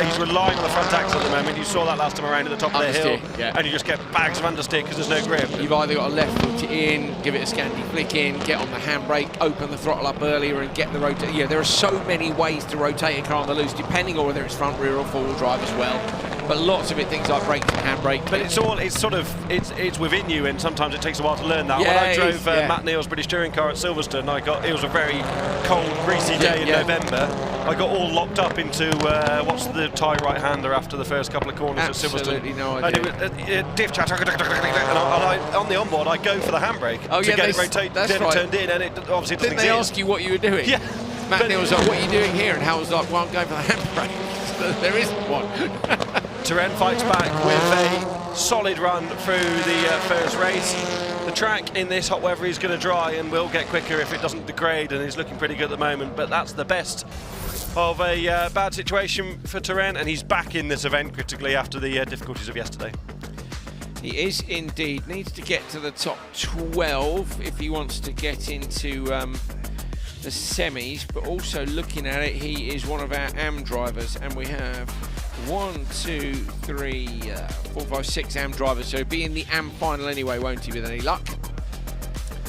he's relying on the front axle at the moment. You saw that last time around at the top of the hill, and you just get bags of understeer because there's no grip. You've either got to left foot it in, give it a Scandi flick in, get on the handbrake, open the throttle up earlier and get the rotate. Yeah, there are so many ways to rotate a car on the loose, depending on whether it's front, rear or four-wheel drive as well. But lots of it, things like brakes and handbrake. But it's within you, and sometimes it takes a while to learn that. When I drove Matt Neal's British touring car at Silverstone, it was a very cold, greasy day in November. I got all locked up into what's the tie right-hander after the first couple of corners at Silverstone. Absolutely no idea. And it was diff chat, and on the onboard I go for the handbrake to get it rotated, get it turned in, and it obviously doesn't exist. Didn't they ask you what you were doing? Yeah. Matt Neal was like, what are you doing here? And Hal was like, well, I'm going for the handbrake. There isn't one. Turenne fights back with a solid run through the first race. The track in this hot weather is going to dry and will get quicker if it doesn't degrade, and he's looking pretty good at the moment, but that's the best of a bad situation for Turenne, and he's back in this event critically after the difficulties of yesterday. He is indeed. Needs to get to the top 12 if he wants to get into the semis, but also looking at it, he is one of our AM drivers, and we have 1, 2, 3, 4, 5, 6 AM drivers, so he'll be in the AM final anyway, won't he, with any luck?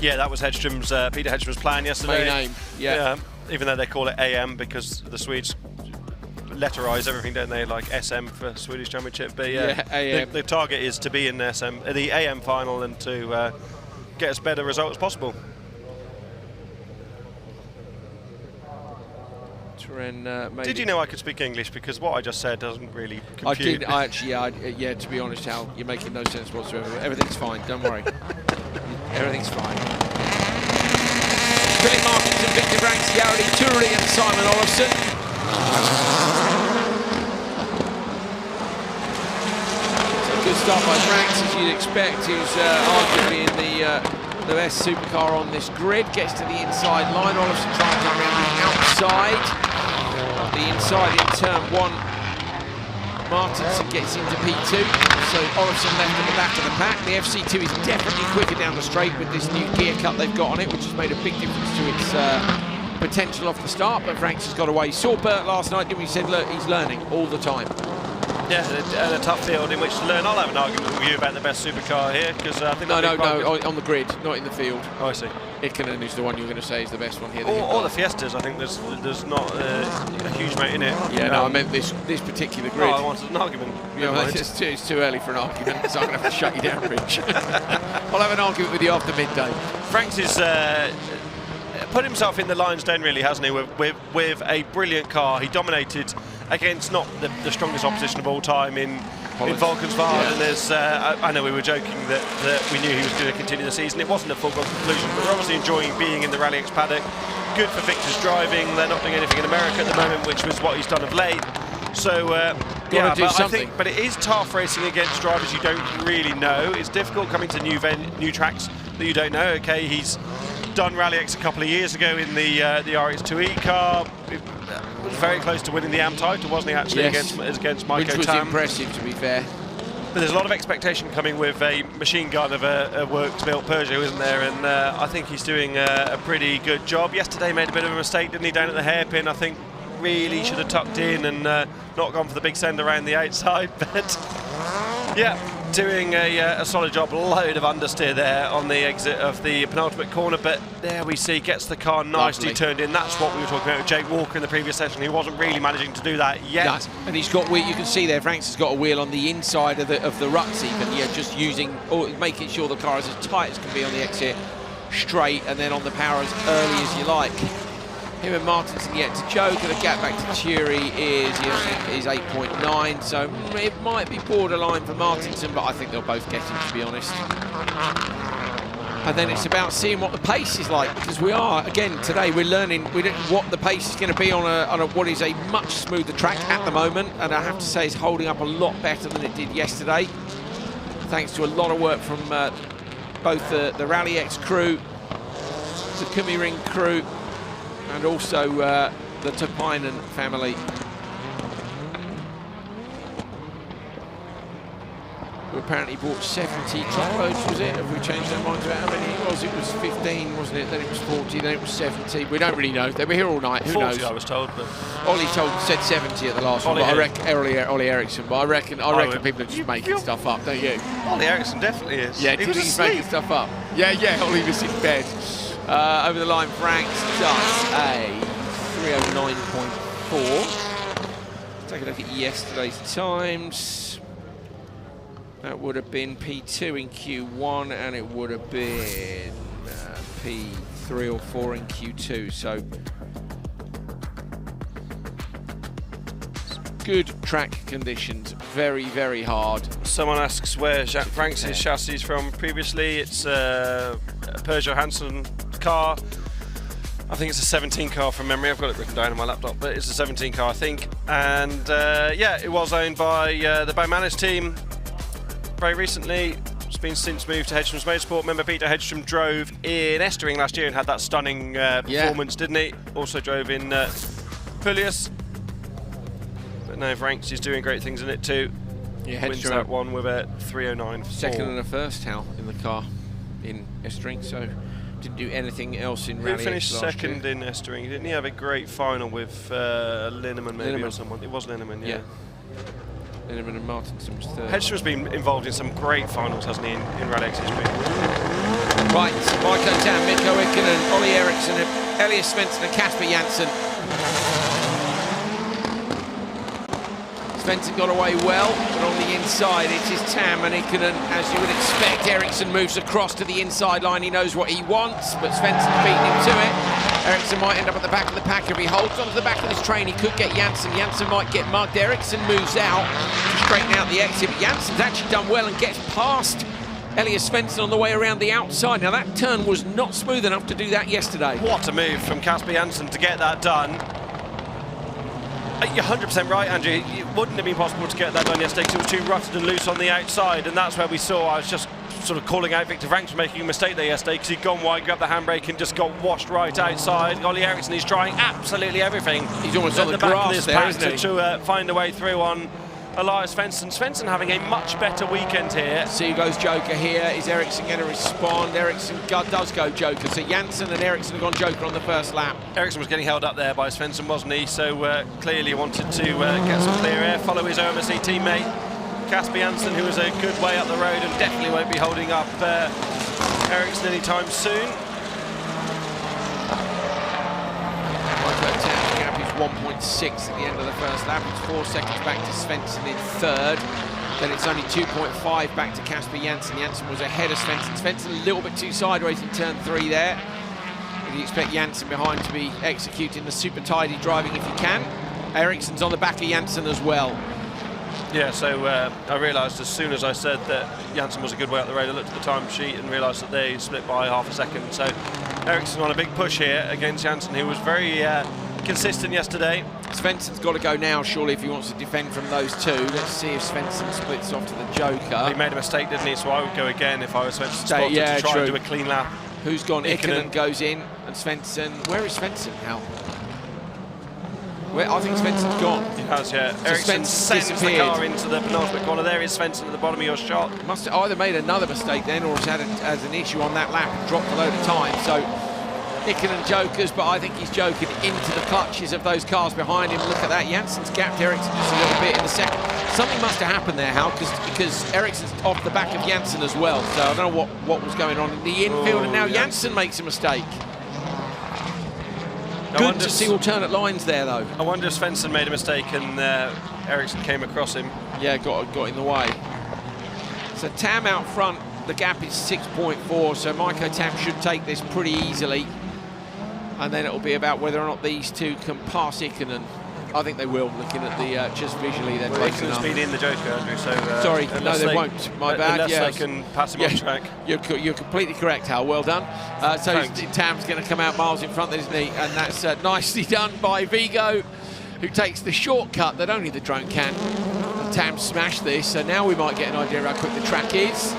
Yeah, that was Hedstrom's, Peter Hedstrom's plan yesterday. Main aim, yeah. Even though they call it AM because the Swedes letterise everything, don't they, like SM for Swedish Championship, but the target is to be in the AM final and to get as better result as possible. Did you know I could speak English? Because what I just said doesn't really compute. I did. Yeah, to be honest, Hal, you're making no sense whatsoever. Everything's fine. Don't worry. Everything's fine. Philip Martins and Victor Ranks, Yardi Turley and Simon Olofsson. So good start by Ranks, as you'd expect. Who's arguably in the best supercar on this grid. Gets to the inside line. Olofsson trying to come around the outside. The inside in turn 1, Martinson gets into P2, so Olofsson left at the back of the pack. The FC2 is definitely quicker down the straight with this new gear cut they've got on it, which has made a big difference to its potential off the start, but Franks has got away. Saw Bert last night, didn't we? Said, look, he's learning all the time. Yeah, and a tough field in which to learn. I'll have an argument with you about the best supercar here, because I think no, on the grid, not in the field. Oh, I see. Ikonen is the one you're going to say is the best one here. Or the Fiestas. I think there's not a huge amount in it. Yeah, no, I meant this particular grid. Oh, I wanted an argument. Yeah, it's too early for an argument, so I'm going to have to shut you down, Rich. I'll have an argument with you after midday. Franks is put himself in the lion's den, really, hasn't he? With a brilliant car. He dominated against not the strongest opposition of all time in Valkenswaard. Yeah. And there's, I know we were joking that we knew he was going to continue the season. It wasn't a foregone conclusion, but we're obviously enjoying being in the RallyX paddock. Good for Victor's driving. They're not doing anything in America at the moment, which was what he's done of late. So, yeah, but it is tough racing against drivers you don't really know. It's difficult coming to new tracks that you don't know. Okay, he's done RallyX a couple of years ago in the RX2E car. Was very close to winning the AM title, wasn't he, actually, against Maiko Which was Tam. impressive, to be fair. But there's a lot of expectation coming with a machine gun of a works-built Peugeot, isn't there? And I think he's doing a pretty good job. Yesterday made a bit of a mistake, didn't he, down at the hairpin? I think really should have tucked in and not gone for the big send around the outside. But yeah, doing a solid job. A load of understeer there on the exit of the penultimate corner, but there we see gets the car nicely turned in. That's what we were talking about with Jake Walker in the previous session. He wasn't really managing to do that yet. No. And he's got wheel. You can see there, Franks has got a wheel on the inside of the ruts, even. Yeah, just using or making sure the car is as tight as can be on the exit, straight, and then on the power as early as you like. Him and Martinson yet to choke, and the gap back to Thury is 8.9, so it might be borderline for Martinson, but I think they'll both get him, to be honest. And then it's about seeing what the pace is like, because we are, again, today we're learning what the pace is going to be on what is a much smoother track at the moment, and I have to say it's holding up a lot better than it did yesterday, thanks to a lot of work from both the RallyX crew, the Kymiring crew, and also the Tapainen family, who apparently bought 70 truckloads, was it? Have we changed our minds about how many it was? It was 15, wasn't it? Then it was 40, then it was 70. We don't really know. They were here all night. Who 40, knows? I was told, but Ollie said 70 at the last one. But I reckon Ollie Eriksson. But I reckon people are just making stuff up, don't you? Ollie Eriksson definitely is. Yeah, he's making stuff up. Yeah, Ollie was in bed. Over the line, Franks does a 309.4. Take a look at yesterday's times. That would have been P2 in Q1, and it would have been P3 or 4 in Q2. So good track conditions, very, very hard. Someone asks where Jacques Franks' chassis is from previously. It's a Peugeot Hansen car. I think it's a 17 car from memory. I've got it written down on my laptop, but it's a 17 car, I think. And yeah, it was owned by the Bowmanis team very recently. It's been since moved to Hedstrom's Motorsport. Remember, Peter Hedstrom drove in Estering last year and had that stunning performance, didn't he? Also drove in Pulius. But no, Franks is doing great things in it too. Yeah, wins that one with a 309.4. Second and a first, Hal, in the car in Estering, so didn't do anything else in RallyX. Who finished second in Estering? Didn't he have a great final with Linneman maybe or someone? It was Linneman, yeah. Linneman and Martinson was third. Hedstrom's been involved in some great finals, hasn't he, in RallyX history? Right, Maiko Tam, Mikko Ikonen, Ollie Eriksson, Elias Svensson and Kasper Janssen. Svensson got away well, but on the inside it is Tam and Ikonen, as you would expect. Eriksson moves across to the inside line, he knows what he wants, but Svensson's beating him to it. Eriksson might end up at the back of the pack. If he holds onto the back of this train, he could get Janssen. Janssen might get mugged. Eriksson moves out to straighten out the exit, but Janssen's actually done well and gets past Elias Svensson on the way around the outside. Now that turn was not smooth enough to do that yesterday. What a move from Kasper Janssen to get that done. You're 100% right, Andrew. It wouldn't have been possible to get that done yesterday because it was too rutted and loose on the outside, and that's where we saw. I was just sort of calling out Victor Franks for making a mistake there yesterday because he'd gone wide, grabbed the handbrake and just got washed right outside. Ollie Eriksson is trying absolutely everything. He's almost on the grass there, isn't he? To find a way through on Elias Svensson. Svensson having a much better weekend here. See who goes Joker here. Is Ericsson going to respond? Ericsson does go Joker. So Janssen and Ericsson have gone Joker on the first lap. Ericsson was getting held up there by Svensson, wasn't he? So clearly wanted to get some clear air, follow his OMSE teammate, Casper Janssen, who was a good way up the road and definitely won't be holding up Ericsson anytime soon. Gap is 1.6 at the end of the first lap. It's 4 seconds back to Svensson in third. Then it's only 2.5 back to Casper Janssen. Janssen was ahead of Svensson. Svensson a little bit too sideways in turn 3 there. But you expect Janssen behind to be executing the super tidy driving if he can. Ericsson's on the back of Janssen as well. Yeah, so I realised as soon as I said that Janssen was a good way up the road, I looked at the time sheet and realised that they split by half a second. So Ericsson on a big push here against Janssen, who was very consistent yesterday. Svensson's got to go now, surely, if he wants to defend from those two. Let's see if Svensson splits off to the Joker. He made a mistake, didn't he? So I would go again if I was Svensson spotted yeah, to try true. and do a clean lap. Who's gone? Ikonen goes in, and Svensson. Where is Svensson now? I think Svensson's gone. He has, yeah. So Ericsson sends the car into the penultimate corner. There is Svensson at the bottom of your shot. Must have either made another mistake then, or has an issue on that lap and dropped a load of time. So Ikonen jokers, but I think he's joking into the clutches of those cars behind him. Look at that. Janssen's gapped Ericsson just a little bit in the second. Something must have happened there, Hal, because Ericsson's off the back of Janssen as well. So I don't know what was going on in the infield, and now Janssen makes a mistake. Good to see alternate lines there, though. I wonder if Svensson made a mistake and Ericsson came across him. Yeah, got in the way. So Tam out front, the gap is 6.4, so Maiko Tam should take this pretty easily. And then it'll be about whether or not these two can pass Ikonen. I think they will, looking at the just visually. They're close enough. Ikonen's been in the Joker, Andrew, so... Sorry, no, they won't. My bad. Unless they can pass him on track. You're completely correct, Hal. Well done. So Tam's going to come out miles in front, isn't he? And that's nicely done by Vigo, who takes the shortcut that only the drone can. And Tam smashed this, so now we might get an idea how quick the track is.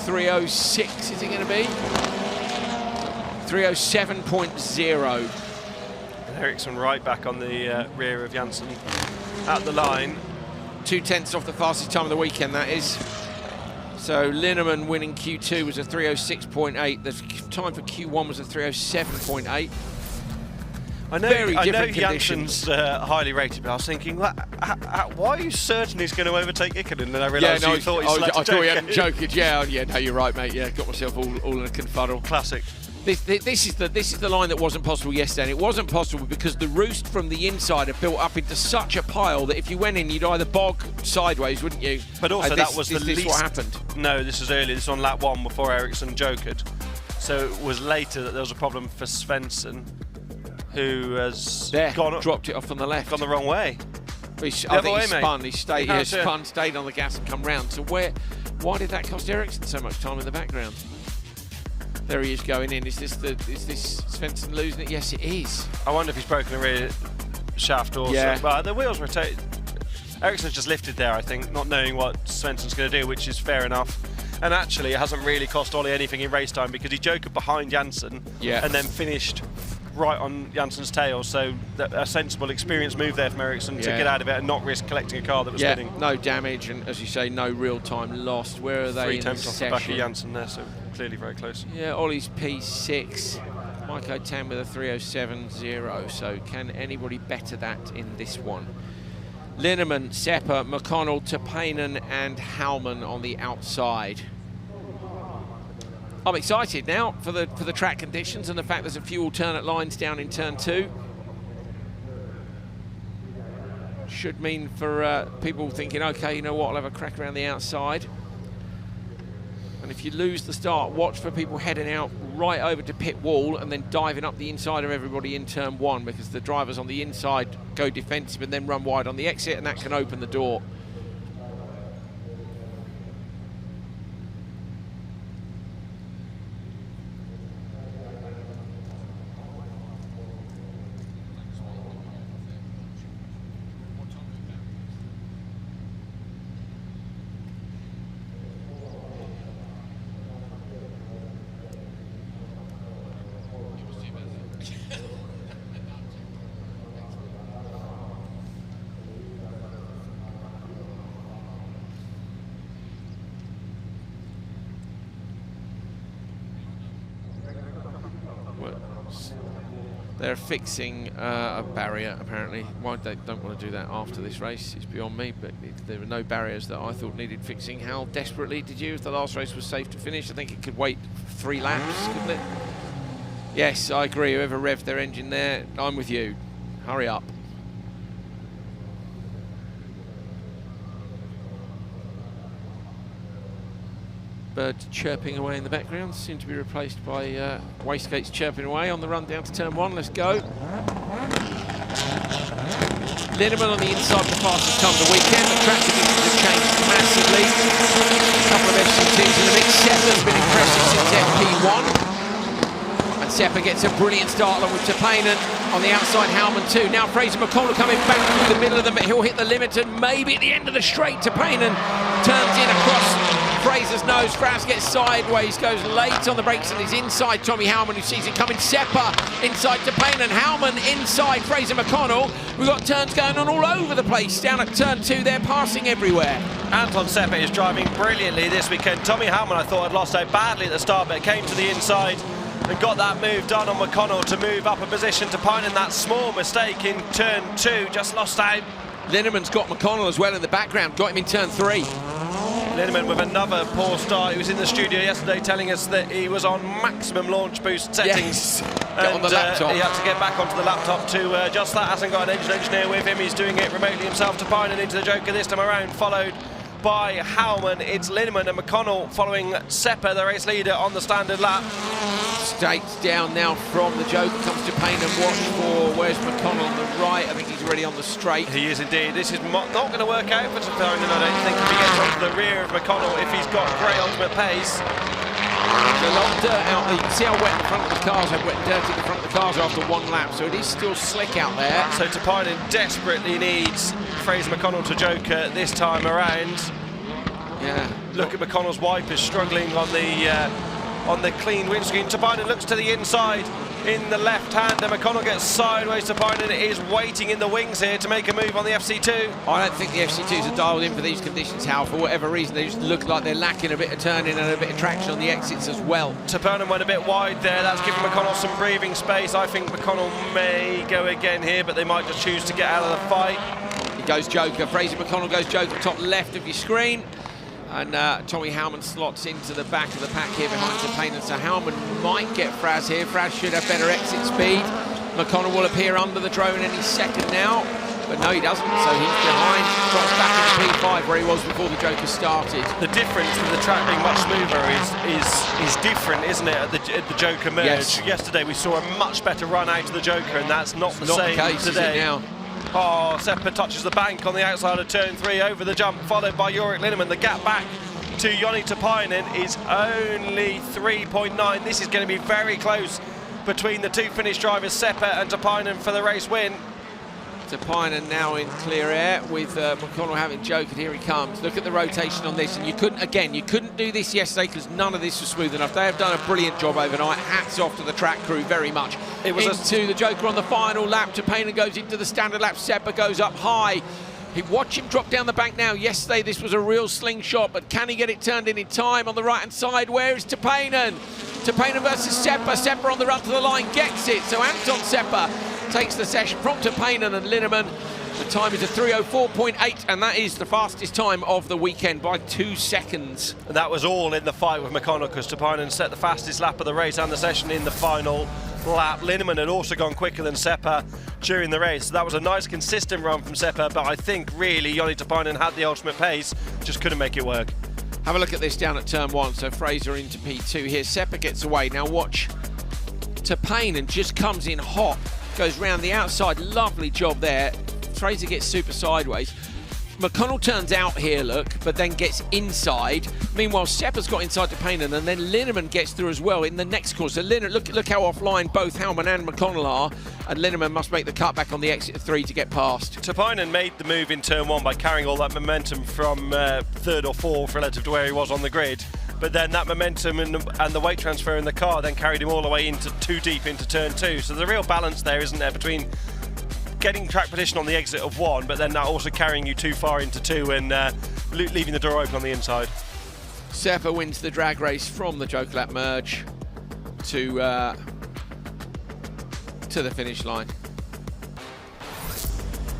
3:06 is it going to be? 3:07.0. Ericsson right back on the rear of Janssen at the line. 2/10 off the fastest time of the weekend, that is. So Linneman winning Q2 was a 3:06.8. The time for Q1 was a 3:07.8. I know Janssen's highly rated, but I was thinking, why are you certain he's going to overtake Ikonen? And I realised you thought he I thought he hadn't joked. Yeah, no, you're right, mate. Yeah, got myself all in a confuddle. Classic. This is the line that wasn't possible yesterday, and it wasn't possible because the roost from the inside had built up into such a pile that if you went in, you'd either bog sideways, wouldn't you? But also that was the least... what happened? No, this was earlier. This was on lap 1 before Ericsson jokered. So it was later that there was a problem for Svensson, who has dropped it off on the left. Gone the wrong way. I think he spun. He stayed on the gas and come round. So why did that cost Ericsson so much time in the background? There he is going in. Is this Svensson losing it? Yes, it is. I wonder if he's broken a rear shaft or something. But the wheels rotate. Ericsson's just lifted there, I think, not knowing what Svensson's going to do, which is fair enough. And actually, it hasn't really cost Ollie anything in race time because he jokered behind Janssen and then finished right on Janssen's tail. So a sensible, experienced move there from Ericsson to get out of it and not risk collecting a car that was spinning. No damage, and as you say, no real time lost. Where are they? 3 temps off the back of Janssen there, so clearly very close. Yeah, Ollie's P6, Maiko Tam with a 3:07.0. So can anybody better that in this one? Linneman, Sepper, McConnell, Tapainen and Howman on the outside. I'm excited now for the track conditions and the fact there's a few alternate lines down in turn 2. Should mean for people thinking, okay, you know what, I'll have a crack around the outside. And if you lose the start, watch for people heading out right over to pit wall and then diving up the inside of everybody in turn 1, because the drivers on the inside go defensive and then run wide on the exit, and that can open the door. They're fixing a barrier, apparently. Why they don't want to do that after this race is beyond me, but there were no barriers that I thought needed fixing. How desperately did you, if the last race was safe to finish? I think it could wait 3 laps, couldn't it? Yes, I agree. Whoever revved their engine there, I'm with you. Hurry up. Birds chirping away in the background seem to be replaced by wastegates chirping away on the run down to turn 1. Let's go. Linneman on the inside of the fastest time of the weekend. The track conditions have changed massively. A couple of FCTs in the mix. Seppa's been impressive since FP1. And Seppa gets a brilliant start along with Tapainen on the outside, Howman too. Now Fraser McConnell coming back through the middle of them, but he'll hit the limit and maybe at the end of the straight. Tapainen turns in across Fraser's nose. Fraz gets sideways, goes late on the brakes and is inside Tommy Howman, who sees it coming. Seppa inside Tapainen, Howman inside Fraser McConnell. We've got turns going on all over the place. Down at turn 2, they're passing everywhere. Anton Seppa is driving brilliantly this weekend. Tommy Howman, I thought, had lost out badly at the start, but came to the inside and got that move done on McConnell to move up a position. Tapainen, that small mistake in turn 2, just lost out. Linneman's got McConnell as well in the background, got him in turn 3. Linneman with another poor start. He was in the studio yesterday telling us that he was on maximum launch boost settings. Yes. Get on the laptop. He had to get back onto the laptop to adjust that. Hasn't got an engine engineer with him. He's doing it remotely himself. Tapainen into the Joker this time around, followed by Howman. It's Linneman and McConnell following Seppa, the race leader, on the standard lap. Stakes down now from the Joker, comes to Payne and watch for, where's McConnell on the right? I think he's already on the straight. He is indeed. This is not going to work out for Tapainen, I don't think, if he gets onto the rear of McConnell, if he's got great ultimate pace. There's a lot of dirt out there. You can see how wet the front of the cars, how wet and dirty the front of the cars are after 1 lap, so it is still slick out there. So Tapainen desperately needs Fraser McConnell to Joker this time around. Yeah. Look at McConnell's wipers struggling on the clean windscreen. Tapainen looks to the inside in the left hand, and McConnell gets sideways. Tapainen is waiting in the wings here to make a move on the FC2. I don't think the FC2s are dialed in for these conditions, Hal. For whatever reason, they just look like they're lacking a bit of turning and a bit of traction on the exits as well. Tapainen went a bit wide there. That's giving McConnell some breathing space. I think McConnell may go again here, but they might just choose to get out of the fight. He goes Joker. Fraser McConnell goes Joker, top left of your screen. And Tommy Howman slots into the back of the pack here behind Tapainen. So Howman might get Fraz here. Fraz should have better exit speed. McConnell will appear under the drone any second now. But no, he doesn't. So he's behind. Drops back into P5 where he was before the Joker started. The difference with the track being much smoother is different, isn't it, at the Joker merge? Yes. Yesterday we saw a much better run out to the Joker, and that's not the same case, today. Is it now? Oh, Seppa touches the bank on the outside of turn 3 over the jump, followed by Yorick Linneman. The gap back to Joni Tapainen is only 3.9. This is going to be very close between the 2 Finnish drivers, Seppa and Tapainen, for the race win. Tapainen now in clear air with McConnell having Joker. Here he comes. Look at the rotation on this, and you couldn't do this yesterday because none of this was smooth enough. They have done a brilliant job overnight. Hats off to the track crew very much. It was into the Joker on the final lap. Tapainen goes into the standard lap. Seppa goes up high. Watch him drop down the bank now. Yesterday this was a real slingshot, but can he get it turned in time on the right hand side? Where is Tapainen? Tapainen versus Seppa. Seppa on the run to the line gets it. So Anton Seppa takes the session from Tapainen and Linneman. The time is a 3:04.8, and that is the fastest time of the weekend by 2 seconds. And that was all in the fight with McConnell, because Tapainen set the fastest lap of the race and the session in the final lap. Linneman had also gone quicker than Seppa during the race. So that was a nice consistent run from Seppa, but I think really Joni Tapainen had the ultimate pace, just couldn't make it work. Have a look at this down at turn 1. So Fraser into P2 here. Seppa gets away. Now watch. Tapainen just comes in hot, goes round the outside. Lovely job there. Fraser gets super sideways. McConnell turns out here, look, but then gets inside. Meanwhile, Seppa's got inside Tapainen, and then Linneman gets through as well in the next corner. So look how offline both Howman and McConnell are, and Linneman must make the cut back on the exit of 3 to get past. Tapainen made the move in turn 1 by carrying all that momentum from 3rd or 4th relative to where he was on the grid. But then that momentum and the weight transfer in the car then carried him all the way into too deep into turn 2. So the real balance there, isn't there, between getting track position on the exit of 1, but then that also carrying you too far into 2 and leaving the door open on the inside. Seppa wins the drag race from the Joker Lap merge to to the finish line.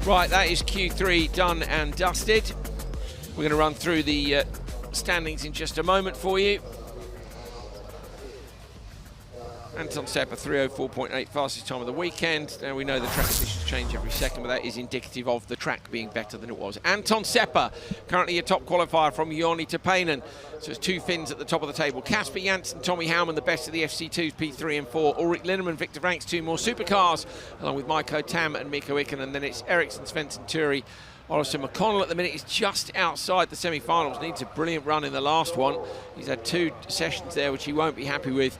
Right, that is Q3 done and dusted. We're going to run through the standings in just a moment for you. Anton Seppa, 3:04.8, fastest time of the weekend. Now we know the track conditions change every second, but that is indicative of the track being better than it was. Anton Seppa, currently a top qualifier from Joni Tapainen. So it's 2 Finns at the top of the table. Kasper Janssen, Tommy Howman, the best of the FC2s, P3 and 4. Ulrich Linnemann, Victor Franks, 2 more supercars, along with Maiko Tam and Mikko Iken. And then it's Ericsson, Svensson Turi. Olafsson McConnell at the minute is just outside the semi-finals. Needs a brilliant run in the last one. He's had 2 sessions there, which he won't be happy with.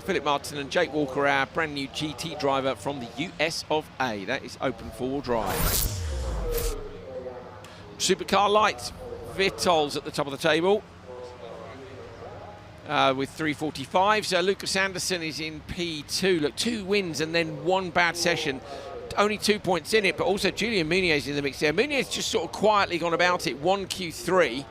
Philip Martin and Jake Walker, our brand new GT driver from the US of A. That is open 4-wheel drive. Supercar light, Vitol's at the top of the table with 3:45. So Lucas Anderson is in P2. Look, 2 wins and then 1 bad session. Only 2 points in it, but also Julian Muniz in the mix there. Muniz just sort of quietly gone about it. 1 Q3.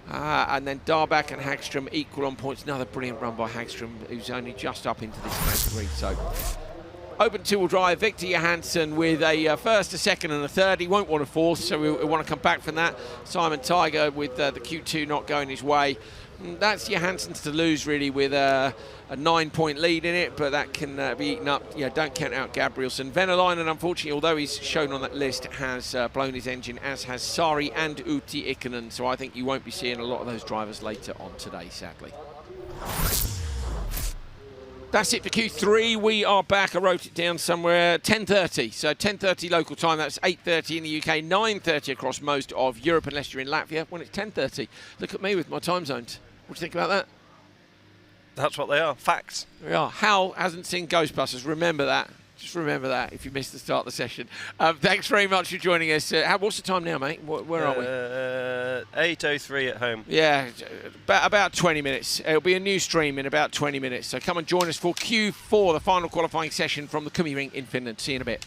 And then Darbach and Hagström equal on points. Another brilliant run by Hagström, who's only just up into this category. So, open 2-wheel drive, Victor Johansson with a first, a second and a third. He won't want a fourth, so we want to come back from that. Simon Tiger with the Q2 not going his way. That's Johansson's to lose, really, with a 9-point lead in it, but that can be eaten up. Yeah, don't count out Gabrielsen. Venäläinen, unfortunately, although he's shown on that list, has blown his engine, as has Sari and Utti Ikonen. So I think you won't be seeing a lot of those drivers later on today, sadly. That's it for Q3. We are back. I wrote it down somewhere. 10:30. So 10:30 local time. That's 8:30 in the UK, 9:30 across most of Europe, unless you're in Latvia, when it's 10:30. Look at me with my time zones. What do you think about that? That's what they are, facts. Yeah, Hal hasn't seen Ghostbusters. Remember that. Just remember that if you missed the start of the session. Thanks very much for joining us. What's the time now, mate? Where are we? 8:03 at home. Yeah, about 20 minutes. It'll be a new stream in about 20 minutes. So come and join us for Q4, the final qualifying session from the Kymiring in Finland. See you in a bit.